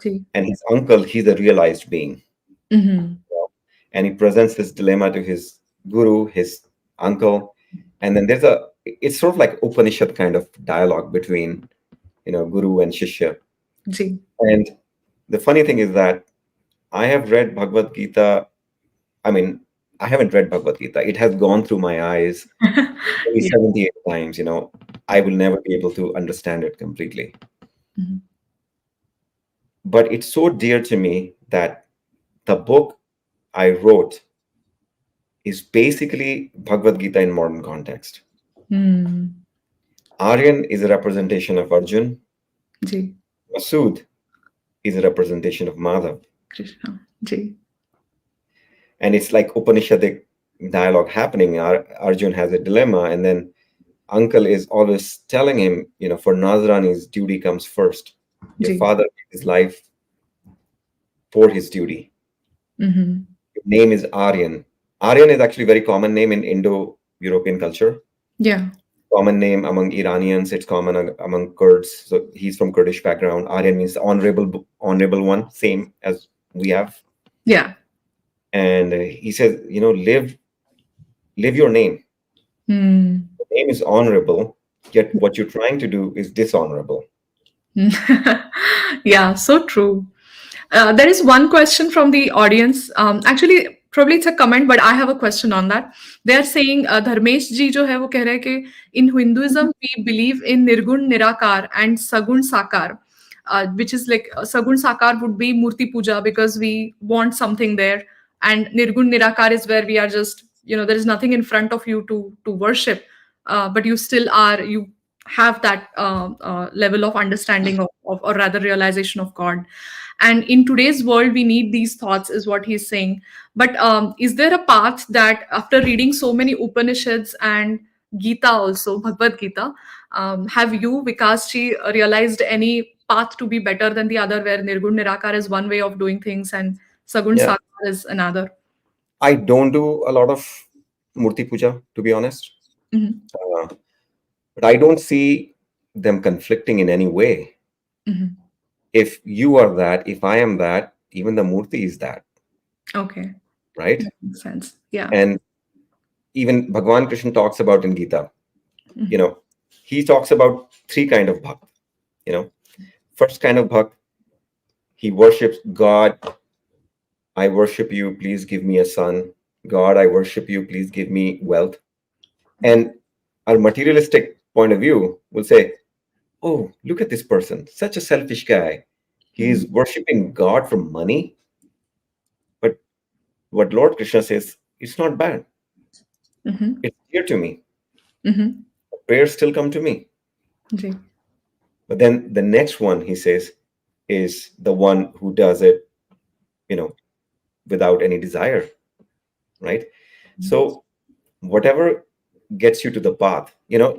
Ji. And his uncle, he's a realized being, Mhm. and he presents this dilemma to his guru, his uncle, and then it's sort of like Upanishad kind of dialogue between guru and shishya. Ji. And the funny thing is that I have read Bhagavad Gita. I mean, I haven't read Bhagavad Gita. It has gone through my eyes maybe Yeah. 78 times. I will never be able to understand it completely. Mhm. But it's so dear to me that the book I wrote is basically Bhagavad Gita in modern context. Mm. Aryan is a representation of Arjun. Ji. Masood is a representation of Madhav. Krishna. Ji. And it's like Upanishadic dialogue happening. Arjun has a dilemma, and then uncle is always telling him, for Nazrani's duty comes first. Your ji. father gave his life for his duty. Mhm. Your name is Aryan. Aryan is actually a very common name in Indo-European culture. Yeah. Common name among Iranians. It's common among Kurds. So he's from Kurdish background. Aryan means honorable one, same as we have. Yeah. And he says, live your name. Mm. The name is honorable, yet what you're trying to do is dishonorable. Yeah, so true. There is one question from the audience. Actually, probably it's a comment, but I have a question on that. They are saying, Dharmesh जी जो है वो कह रहे हैं कि in Hinduism we believe in निर्गुण निराकार and sagun sakar, which is like sagun sakar would be murti puja because we want something there, and nirgun nirakar is where we are just, there is nothing in front of you to worship, but you still are, you have that level of understanding of, or rather realization of God. And in today's world we need these thoughts, is what he's saying. But is there a path that, after reading so many Upanishads and Gita, also Bhagavad Gita, have you, Vikas ji, realized any path to be better than the other, where nirgun nirakar is one way of doing things and sagun Yeah, sakar is another? I don't do a lot of Murti Puja, to be honest. Mhm. Uh, but I don't see them conflicting in any way. Mhm. If you are that, if I am that, even the Murti is that, Okay, right? that makes sense. Yeah. And even Bhagwan Krishna talks about in Gita, you Mhm. know, he talks about three kind of bhakt. First kind of bhakt, he worships God. I worship you, please give me a son. God, I worship you, please give me wealth. And our materialistic point of view will say, oh, look at this person, such a selfish guy. He's Mhm. worshiping God for money. But what Lord Krishna says, it's not bad. Mhm. It's dear to me. Mhm. Prayers still come to me. Ji. But then the next one, he says, is the one who does it, you know, without any desire, right? So whatever gets you to the path,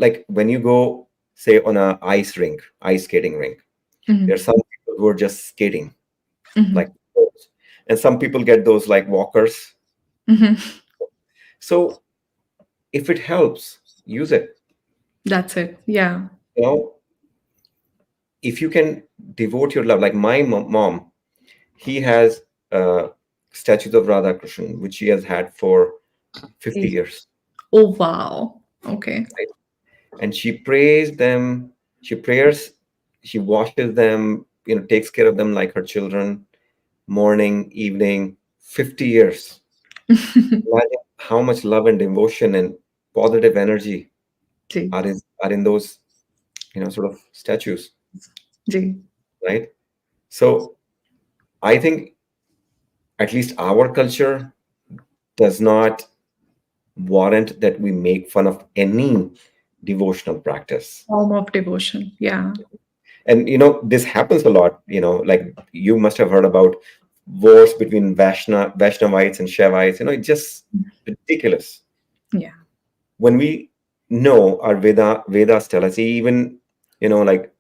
like when you go, say, on a ice skating rink, there are Mhm. some people who are just skating, like Mhm. those. And some people get those like walkers. Mhm. So if it helps, use it. That's it. Yeah. You know, if you can devote your love, like my mom, he has statues of Radha Krishna, which he has had for 50 Okay. years. Oh, wow. Okay. Right? And she prays them, she prayers, she washes them, takes care of them like her children, morning, evening, 50 years. Imagine how much love and devotion and positive energy Ji. are in those, sort of statues, Ji. right? So I think at least our culture does not warrant that we make fun of any devotional practice. Form of devotion. Yeah. And this happens a lot, like you must have heard about wars between Vaishnavites and Shaivites. It's just ridiculous. Yeah. When we know our Vedas tell us, even like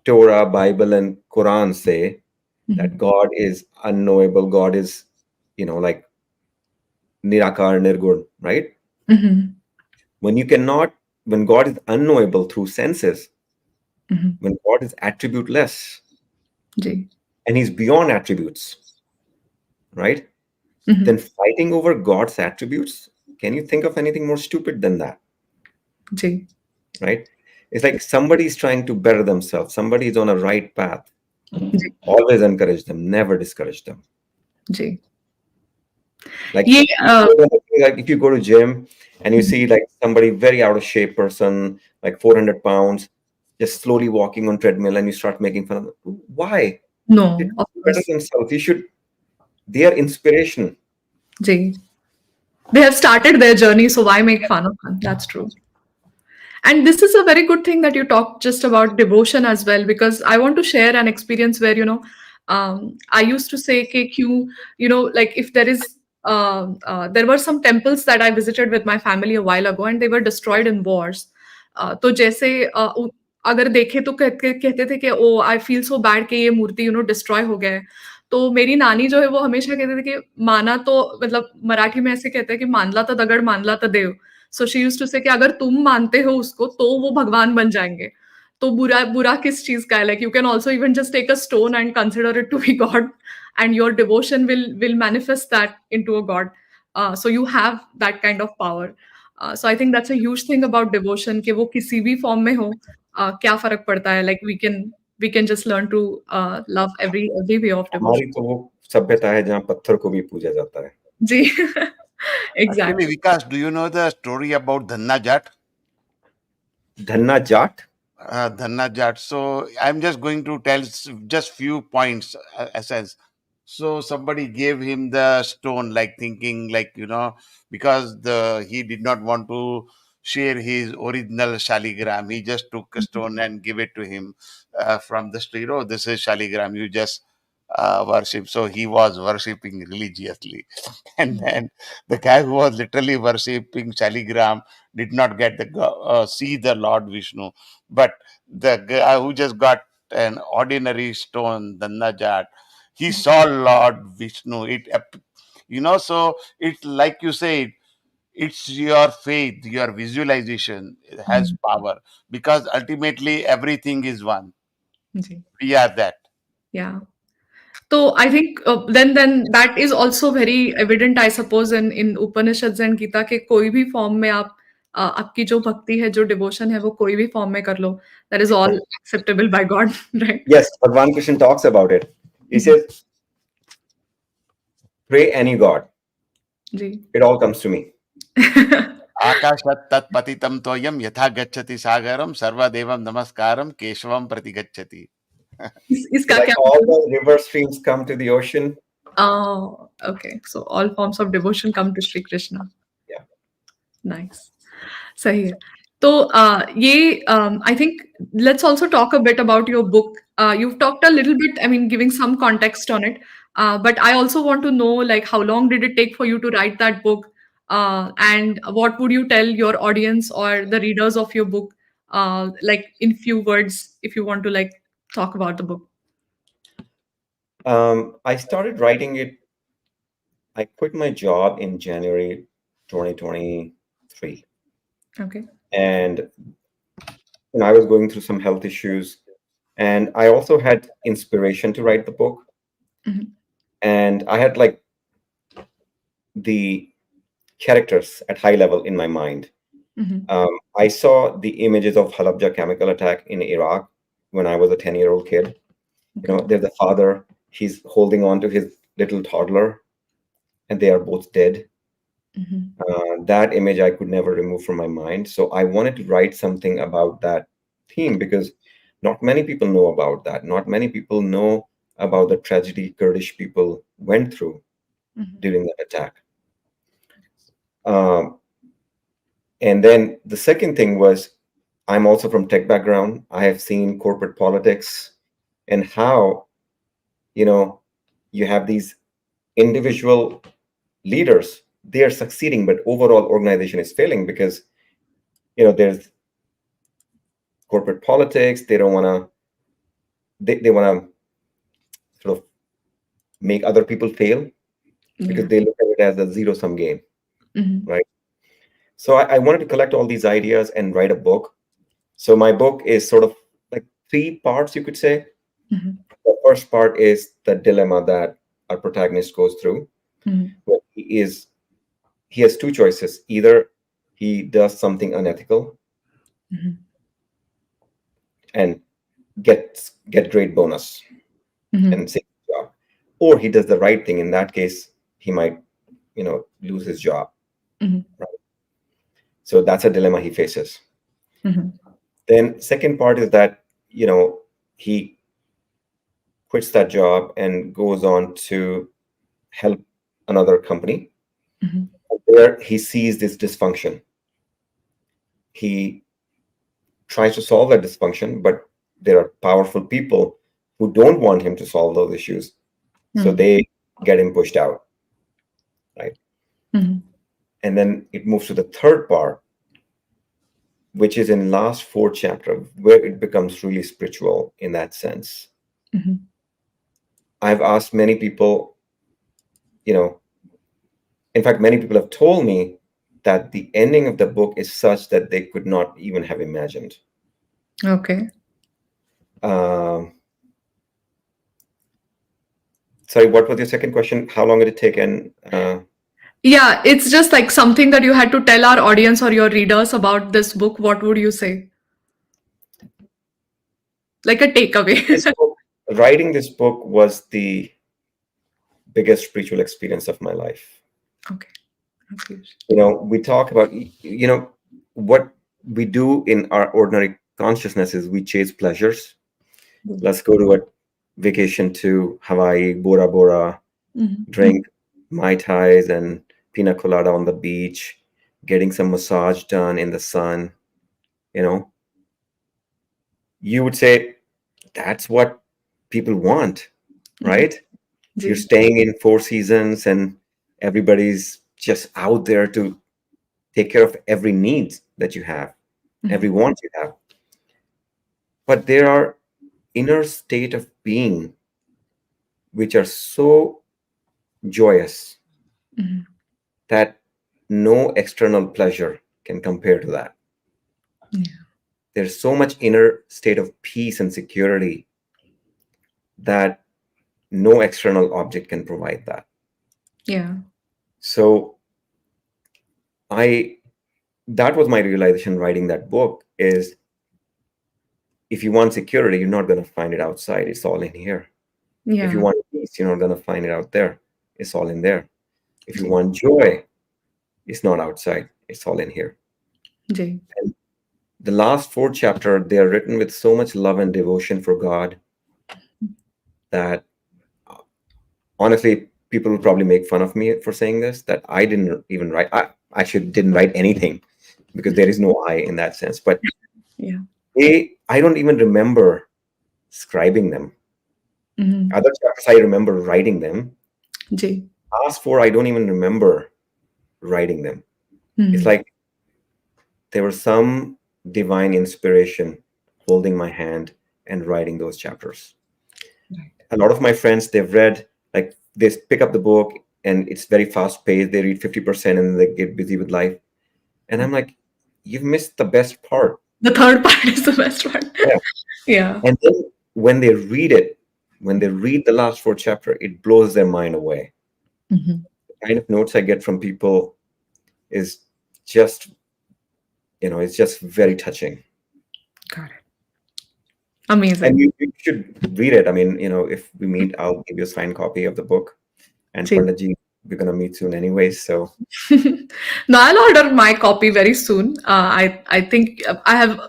Torah, Bible, and Quran say that Mhm. God is unknowable, God is like Nirakar, Nirgun, right? Mhm. When you cannot, when God is unknowable through senses, Mhm. when God is attributeless Ji. and he's beyond attributes, right? Then Mhm. fighting over God's attributes, can you think of anything more stupid than that, Ji. right? It's like somebody's trying to better themselves, somebody's on a right path. Ji. Always encourage them, never discourage them. Ji. Like ये if you go to gym and you see like somebody very out of shape person, like 400 pounds, just slowly walking on treadmill, and you start making fun of them. Why? They no, of better course. themselves. You should. They are inspiration. Ji. They have started their journey, so why make fun of them? That's true. And this is a very good thing that you talked just about devotion as well, because I want to share an experience where, I used to say, like if there is, there were some temples that I visited with my family a while ago and they were destroyed in wars. तो जैसे अगर देखे तो कहते थे कि ओ I feel so bad कि ये मूर्ति डिस्ट्रॉय हो गया है। तो मेरी नानी जो है वो हमेशा कहते थे कि माना तो मतलब मराठी में ऐसे कहते हैं कि मानला तो दगड़ मानला तो देव। सो शी यूज्ड टू से कि अगर तुम मानते हो उसको तो वो भगवान बन जाएँगे। तो बुरा बुरा किस चीज़ का है? Like you can also even just take a stone and consider it to be God and your devotion will manifest that into a god. So you have that kind of power. So I think that's a huge thing about devotion कि वो किसी भी form में हो, क्या फ़र्क पड़ता है? Like we can just learn to love every way of हमारी डिवोशन। तो वो सभ्यता है जहाँ पत्थर को भी पूजा जाता है। जी। Actually, exactly. Vikas, do you know the story about Dhanna Jat? Dhanna Jat. Dhanna Jat. So I'm just going to tell just few points, essence. So somebody gave him the stone, like thinking, like because he did not want to share his original shaligram. He just took a stone and give it to him from the street. Oh, this is shaligram. You just worship. So he was worshipping religiously, and then the guy who was literally worshipping shaligram did not get see the Lord Vishnu, but the guy who just got an ordinary stone, the Najat, he saw Lord Vishnu. So it's like you said, it's your faith, your visualization has power, because ultimately everything is one. जी, We are that. Yeah. तो I think then that is also very evident I suppose in Upanishads and Gita के कोई भी form में आप आपकी जो भक्ति है जो डिवोशन है वो कोई भी फॉर्म में कर लो that is all acceptable by God right. Yes, Bhagwan Krishna talks about it. He says, pray any god. जी। It all comes to me. आकाशात् तत्पतितं तोयं यथा गच्छति सागरं सर्वदेवं नमस्कारं केशवं प्रति गच्छति. So इसका like क्या all मतलब? the river streams come to the ocean. Okay so all forms of devotion come to Shri Krishna. Yeah. Nice. सही है। तो ये I think let's also talk a bit about your book. You've talked a little bit, I mean, giving some context on it. But I also want to know, like, how long did it take for you to write that book? And what would you tell your audience or the readers of your book, like in few words, if you want to like talk about the book? I started writing it. I quit my job in January 2023. Okay. And I was going through some health issues, and I also had inspiration to write the book. Mhm. And I had like the characters at high level in my mind. Mhm. I saw the images of Halabja chemical attack in Iraq when I was a 10-year-old kid. Okay. There's a father, he's holding on to his little toddler, and they are both dead. Mhm. That image I could never remove from my mind. So I wanted to write something about that theme because not many people know about that. Not many people know about the tragedy Kurdish people went through Mhm. during that attack. Um, and then the second thing was, I'm also from tech background. I have seen corporate politics and how, you know, you have these individual leaders, they are succeeding, but overall organization is failing because, there's corporate politics. They don't want to, they want to sort of make other people fail because Yeah. they look at it as a zero-sum game, Mhm. right? So I wanted to collect all these ideas and write a book. So my book is sort of like three parts, you could say. Mhm. The first part is the dilemma that our protagonist goes through. Mhm. Where he has two choices. Either he does something unethical Mhm. and get great bonus Mhm. and save his job, or he does the right thing. In that case, he might, lose his job. Mhm. So that's a dilemma he faces. Mhm. Then second part is that, he quits that job and goes on to help another company. Mhm. There he sees this dysfunction. He tries to solve that dysfunction, but there are powerful people who don't want him to solve those issues. So Mhm. they get him pushed out, right? Mhm. And then it moves to the third part, which is in last four chapter, where it becomes really spiritual in that sense. Mhm. I've asked many people, you know, in fact, many people have told me that the ending of the book is such that they could not even have imagined. Okay. Um, Sorry, what was your second question? How long did it take? And Yeah, it's just like something that you had to tell our audience or your readers about this book. What would you say? Like a this takeaway. book, writing this book was the biggest spiritual experience of my life. Okay. Okay. We talk about, what we do in our ordinary consciousness is we chase pleasures. Let's go to a vacation to Hawaii, Bora Bora, Mhm. drink Mai Tais and pina colada on the beach, getting some massage done in the sun. You know, you would say that's what people want, Mhm. right? You're Ji. staying in Four Seasons and everybody's just out there to take care of every need that you have, every Mhm. want you have. But there are inner state of being which are so joyous Mhm. that no external pleasure can compare to that. Yeah. There's so much inner state of peace and security that no external object can provide that. Yeah. So I that was my realization writing that book is, if you want security, you're not going to find it outside. It's all in here. If you Yeah. want peace, you're not going to find it out there. It's all in there. If you Ji. want joy, it's not outside. It's all in here. Ji. And the last four chapter, they are written with so much love and devotion for God that honestly, people will probably make fun of me for saying this, that I didn't even write. I actually didn't write anything because there is no I in that sense. But Yeah. I don't even remember scribing them. Mhm. Other chapters, I remember writing them. Ji. Last four, I don't even remember writing them. It's Mhm. like there was some divine inspiration holding my hand and writing those chapters. Right. A lot of my friends, they've read, like, they pick up the book and it's very fast paced. They read 50% and then they get busy with life. And I'm like, you've missed the best part. The third part is the best part. Yeah. Yeah. And then when they read it, when they read the last 4 chapter, it blows their mind away. Mhm. The kind of notes I get from people is just, it's just very touching. Got it. Amazing. And you should read it. I mean, if we meet, I'll give you a signed copy of the book. And See. Panditji, we're going to meet soon anyway. So No, I'll order my copy very soon. I think I've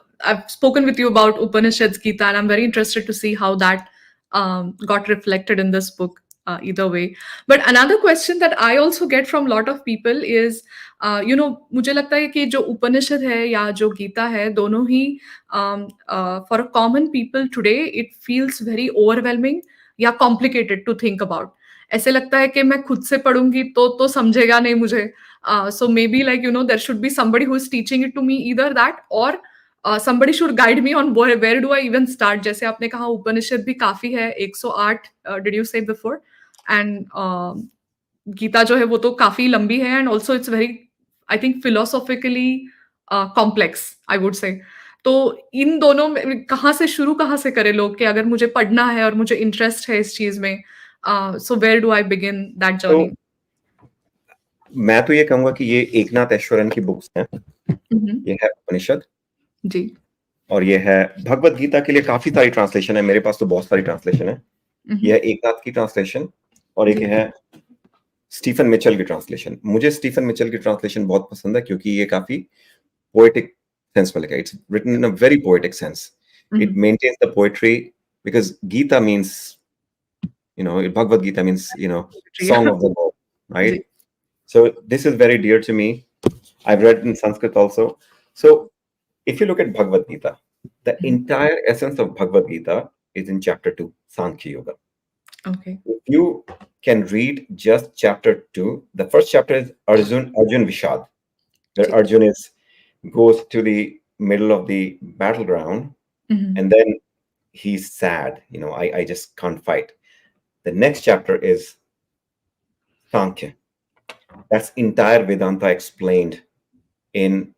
spoken with you about Upanishads, Gita, and I'm very interested to see how that got reflected in this book. Either way, but another question that I also get from a lot of people is, मुझे लगता है कि जो उपनिषद है या जो गीता है, दोनों ही for a common people today, it feels very overwhelming या complicated to think about. ऐसे लगता है कि मैं खुद से पढ़ूंगी तो समझेगा नहीं मुझे. So maybe there should be somebody who is teaching it to me, either that or somebody should guide me on where do I even start. जैसे आपने कहा उपनिषद भी काफी है, 108 did you say before, and Gita जो है वो तो काफी लंबी है, and also it's very, I think, philosophically complex, I would say. तो इन दोनों में कहाँ से करें लोग कि अगर मुझे पढ़ना है और मुझे इंटरेस्ट है इस चीज में, so where do I begin that journey? मैं तो ये कहूंगा कि ये एकनाथ ऐश्वर्यन की बुक्स हैं. ये है उपनिषद जी. और ये है भगवत गीता के लिए काफी सारी ट्रांसलेशन है. मेरे पास तो बहुत सारी ट्रांसलेशन है. ये है एकनाथ की ट्रांसलेशन और एक है स्टीफन मिचेल की ट्रांसलेशन. मुझे स्टीफन मिचेल की ट्रांसलेशन बहुत पसंद है क्योंकि ये काफी पोएटिक सेंस में लिखा है. It's written in a very poetic sense. It maintains the poetry because Gita means, Bhagavad Gita means, song of the Lord, right? So this is very dear to me. I've read in Sanskrit also. So if you look at Bhagavad Gita, the entire essence of Bhagavad Gita is in chapter 2, Sankhya Yoga. Okay. If you can read just chapter 2, the first chapter is Arjun Vishad, where Arjun goes to the middle of the battleground. And then he's sad, I just can't fight. The next chapter is Sankhya. That's entire Vedanta explained in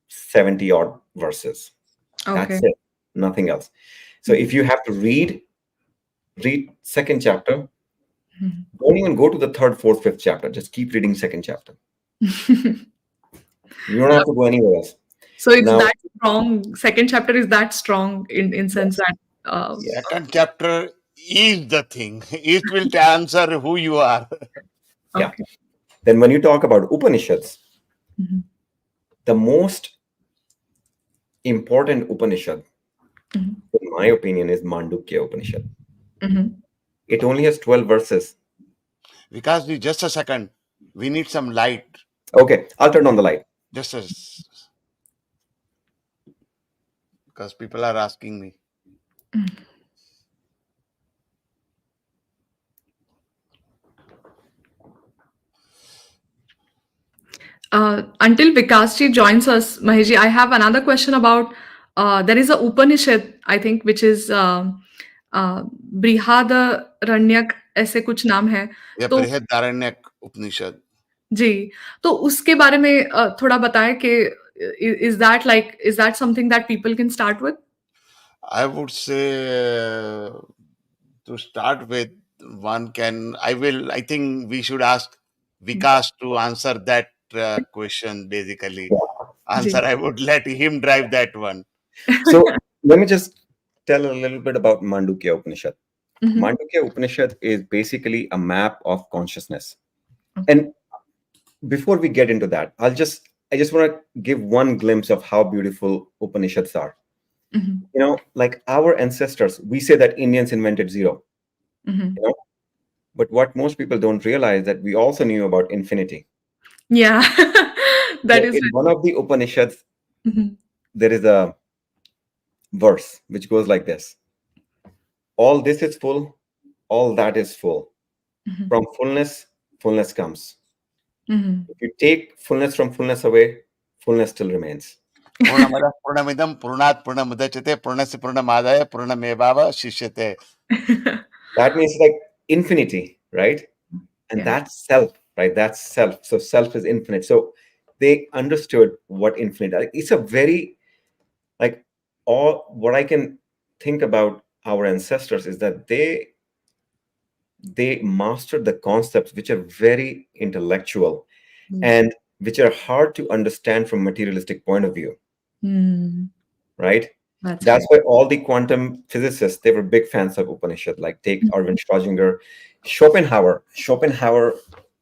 70 odd verses. Okay. That's it, nothing else. So if you have to read second chapter, don't even go to the third, fourth, fifth chapter. Just keep reading second chapter. You don't have to go anywhere else. So it's now, that strong. Second chapter is that strong in sense that second chapter is the thing. It will answer who you are. Yeah. Okay. Then when you talk about Upanishads, the most important Upanishad, in my opinion, is Mandukya Upanishad. It only has 12 verses. Because just a second, we need some light. Okay, I'll turn on the light. Because people are asking me. Until Vikasji joins us, Maheshji, I have another question about, there is a Upanishad, I think, which is Brihadaranyaka, ऐसे कुछ नाम है. तो बृहदारण्यक उपनिषद. जी, तो उसके बारे में थोड़ा बताएं कि is that something that people can start with? I would say to start with, one can. I think we should ask Vikas to answer that question. Basically, answer. I would let him drive that one. So let me just tell a little bit about Mandukya Upanishad. Mandukya Upanishad is basically a map of consciousness. And before we get into that, I just want to give one glimpse of how beautiful Upanishads are. Like our ancestors, we say that Indians invented zero. But what most people don't realize that we also knew about infinity. Yeah, that is in one of the Upanishads. There is a verse which goes like this: all this is full, all that is full. From fullness comes. If you take fullness from fullness away, fullness still remains. Purnamidam purnat purnamudachyate purnasya purnamadaya purnamevava shishyate. That means like infinity, right? And that's self. right? That's self. So self is infinite. So they understood what infinite. It's a very, like, all what I can think about our ancestors is that they mastered the concepts which are very intellectual and which are hard to understand from materialistic point of view, Hmm. right? That's That's right. why all the quantum physicists, they were big fans of Upanishad. Like take Erwin Schrödinger, Schopenhauer.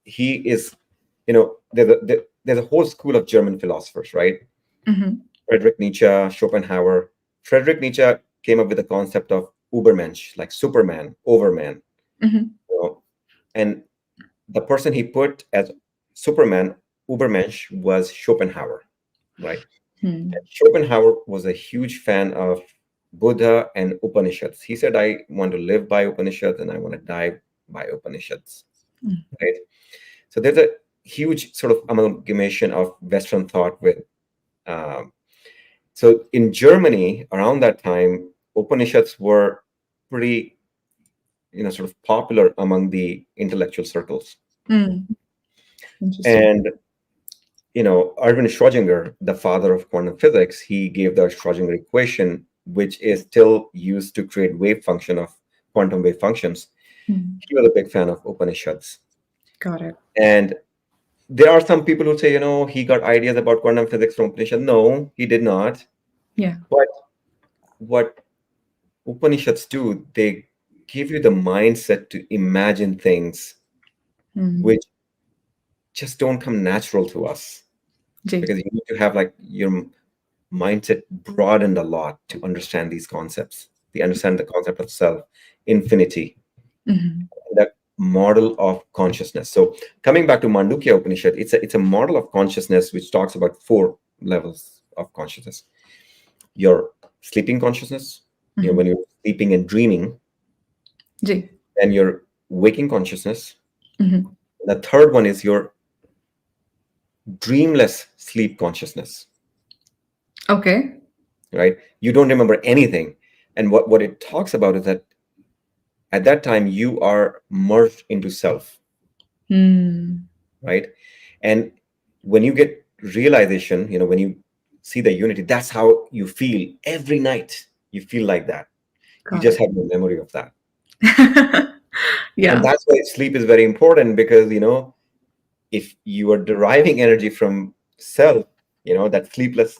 He is, there's a whole school of German philosophers, right? Mm-hmm. Friedrich Nietzsche, Schopenhauer. Friedrich Nietzsche came up with the concept of Ubermensch, like Superman, Overman. Mm-hmm. You know? And the person he put as Superman, Ubermensch, was Schopenhauer, right? Hmm. And Schopenhauer was a huge fan of Buddha and Upanishads. He said, I want to live by Upanishads and I want to die by Upanishads, Mm. right? So there's a huge sort of amalgamation of Western thought with. Um, so in Germany, around that time, Upanishads were pretty, sort of popular among the intellectual circles. Hmm. Interesting. And Erwin Schrödinger, the father of quantum physics, he gave the Schrödinger equation, which is still used to create wave function of quantum wave functions. Hmm. He was a big fan of Upanishads. Got it. And there are some people who say, he got ideas about quantum physics from Upanishad. No, he did not. Yeah. But what Upanishads do, they give you the mindset to imagine things Hmm. which just don't come natural to us, Ji. because you need to have like your mindset broadened a lot to understand these concepts. They understand the concept of self, infinity, Mm-hmm. the model of consciousness. So coming back to Mandukya Upanishad, it's a model of consciousness which talks about 4 levels of consciousness. Your sleeping consciousness, Mm-hmm. when you're sleeping and dreaming, Ji. and your waking consciousness. Mm-hmm. The third one is your dreamless sleep consciousness, Okay. right? You don't remember anything. And what it talks about is that at that time you are merged into self, Hmm. right? And when you get realization, when you see the unity, that's how you feel every night. You feel like that. You Got just it. have no memory of that. And Yeah. that's why sleep is very important, because if you are deriving energy from self, that sleepless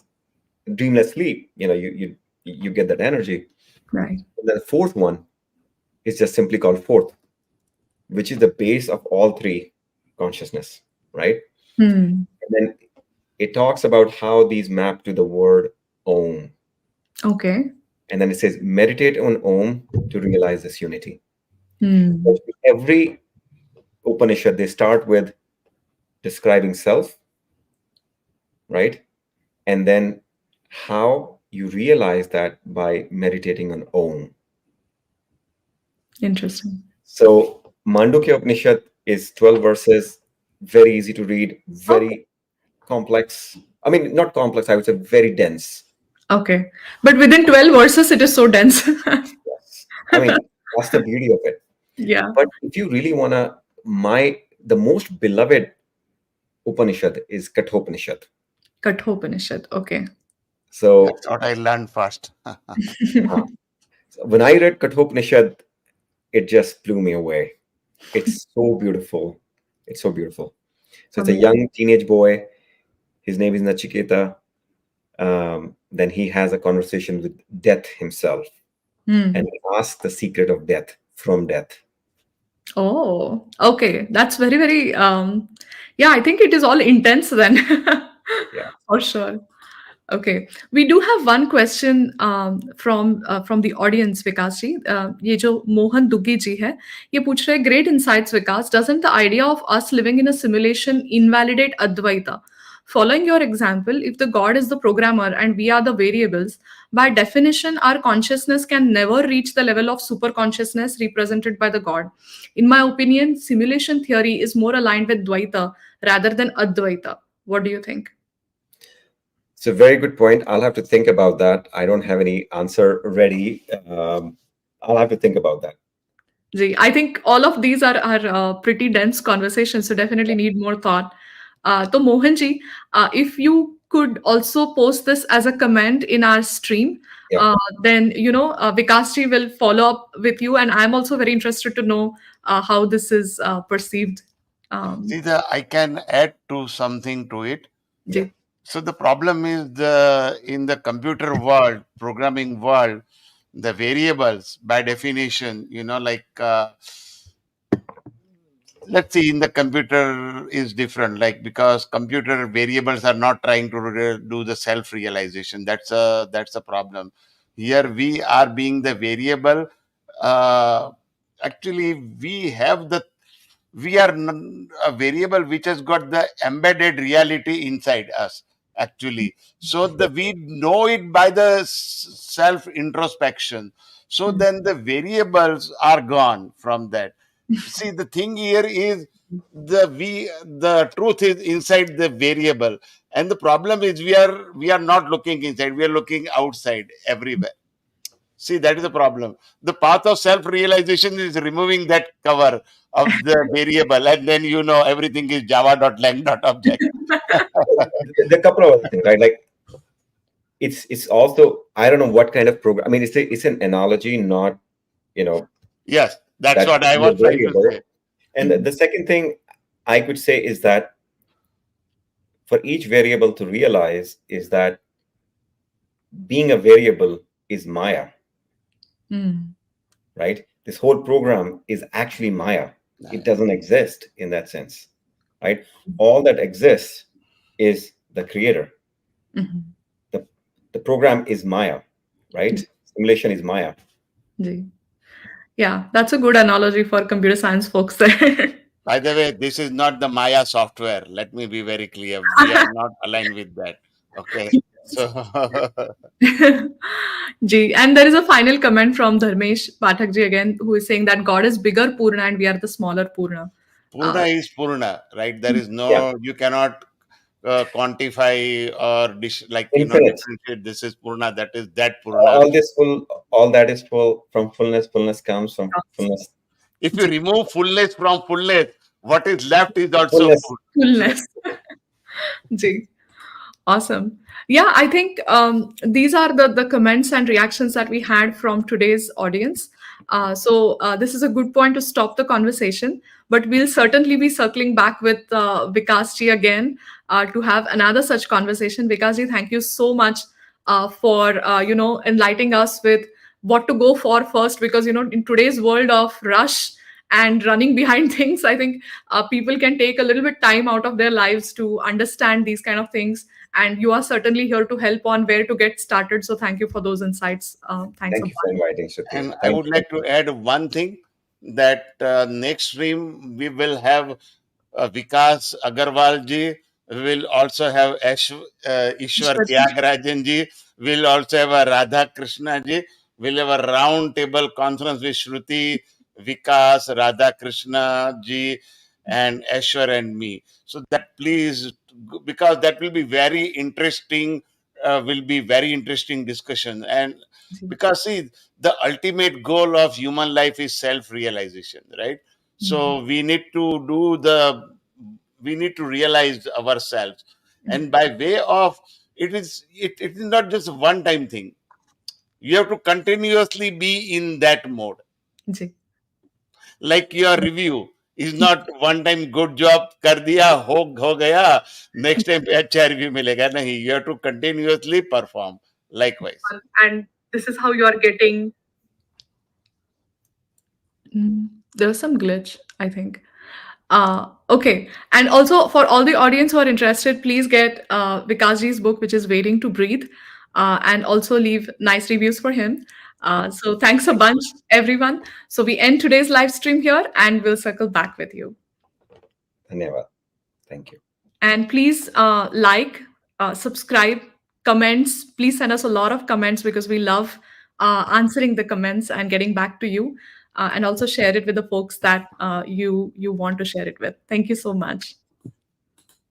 dreamless sleep, you get that energy. Right. And then the fourth one is just simply called fourth, which is the base of all 3 consciousness, right? Hmm. And then it talks about how these map to the word Om. Okay. And then it says, meditate on Om to realize this unity. Hmm. Every Upanishad, they start with describing self, right? And then how you realize that by meditating on Om. Interesting. So Mandukya Upanishad is 12 verses, very easy to read, Okay. very complex. I mean, not complex, I would say very dense. Okay. But within 12 verses, it is so dense. Yes. I mean, that's the beauty of it. Yeah. But if you really wanna, the most beloved Upanishad is Kathopanishad. Kathopanishad. Okay. So That's what I learned first. uh, when I read Kathopanishad, it just blew me away. It's so beautiful. It's so beautiful. So it's a Amazing. young teenage boy. His name is Nachiketa. Then he has a conversation with death himself, and Hmm. he asks the secret of death from death. Oh, okay. That's very, very, yeah, I think it is all intense then. Yeah. For sure. Okay, we do have one question from the audience, Vikas ji. ये जो मोहन दुग्गी जी है, ये पूछ रहे हैं, great insights, Vikas. Doesn't the idea of us living in a simulation invalidate Advaita? Following your example, if the God is the programmer and we are the variables, by definition, our consciousness can never reach the level of super consciousness represented by the God. In my opinion, simulation theory is more aligned with Dvaita rather than Advaita. What do you think? It's a very good point. I'll have to think about that. I don't have any answer ready. I'll have to think about that. Ji, I think all of these are pretty dense conversations, so definitely need more thought. So Mohan ji, if you could also post this as a comment in our stream, Yeah. then Vikas ji will follow up with you, and I'm also very interested to know how this is perceived. Um, See, I can add to something to it. Yeah. ji. So the problem is the in the computer world, programming world, the variables by definition, like let's see, in the computer is different, like because computer variables are not trying to do the self realization. That's a problem. Here we are being the variable. Uh, Actually, we are a variable which has got the embedded reality inside us, actually. So we know it by the self introspection. So Mm, then the variables are gone from that. See, the thing here is the truth is inside the variable, and the problem is we are not looking inside, we are looking outside everywhere. See, that is the problem. The path of self realization is removing that cover of the variable, and then everything is java.lang.object. The couple of other things, right? Like it's also, I don't know what kind of program. I mean, it's an analogy, not you know Yes, that's that what I be a was trying to variable. say. And mm, the second thing I could say is that for each variable to realize is that being a variable is Maya, mm, right? This whole program is actually Maya. It doesn't exist in that sense, right? All that exists is the creator. mhm. The, the program is Maya, right? Simulation is Maya. Ji. Yeah, that's a good analogy for computer science folks there. By the way, this is not the Maya software. Let me be very clear. We are not aligned with that. Okay. So Ji. And there is a final comment from Dharmesh Pathak ji again, who is saying that God is bigger Purna and we are the smaller Purna. Purna Uh, is Purna, right? There is Yeah, you cannot quantify or infinite. differentiate. This is Purna, that is that Purna. All that is full from fullness. Fullness comes from fullness. If you Ji. remove fullness from fullness, what is left is also Fullness. full. Fullness. Ji. Awesome. Yeah, I think these are the comments and reactions that we had from today's audience. So this is a good point to stop the conversation, but we'll certainly be circling back with Vikas ji again to have another such conversation. Vikas ji, thank you so much for enlightening us with what to go for first, because in today's world of rush and running behind things, I think people can take a little bit time out of their lives to understand these kind of things, and you are certainly here to help on where to get started. So thank you for those insights. Thanks a Thank you for lot. inviting, Shruti. And I Thank would you. like to add one thing, that next stream we will have Vikas Agarwal ji. We will also have Ishwar Tyagarajan ji. We'll also have a Radha Krishna ji. We'll have a round table conference with Shruti, Vikas, Radha Krishna ji, and Ashwar and me. So that please, because that will be very interesting, will be very interesting discussion. And because see, the ultimate goal of human life is self realization, right? Mhm. So we need to realize ourselves, and by way of it is not just a one time thing. You have to continuously be in that mode. Ji. Like your review is not one time good job कर दिया, हो गया, next time पे अच्छा review मिलेगा नहीं. You have to continuously perform likewise. And this is how you are getting. There was some glitch, I think. Okay. And also for all the audience who are interested, please get Vikasji's book, which is Waiting to Breathe, and also leave nice reviews for him. So thanks a bunch, everyone. So we end today's live stream here and we'll circle back with you. Dhanyavad. Thank you. And please subscribe, comments. Please send us a lot of comments because we love answering the comments and getting back to you. And also share it with the folks that you want to share it with. Thank you so much.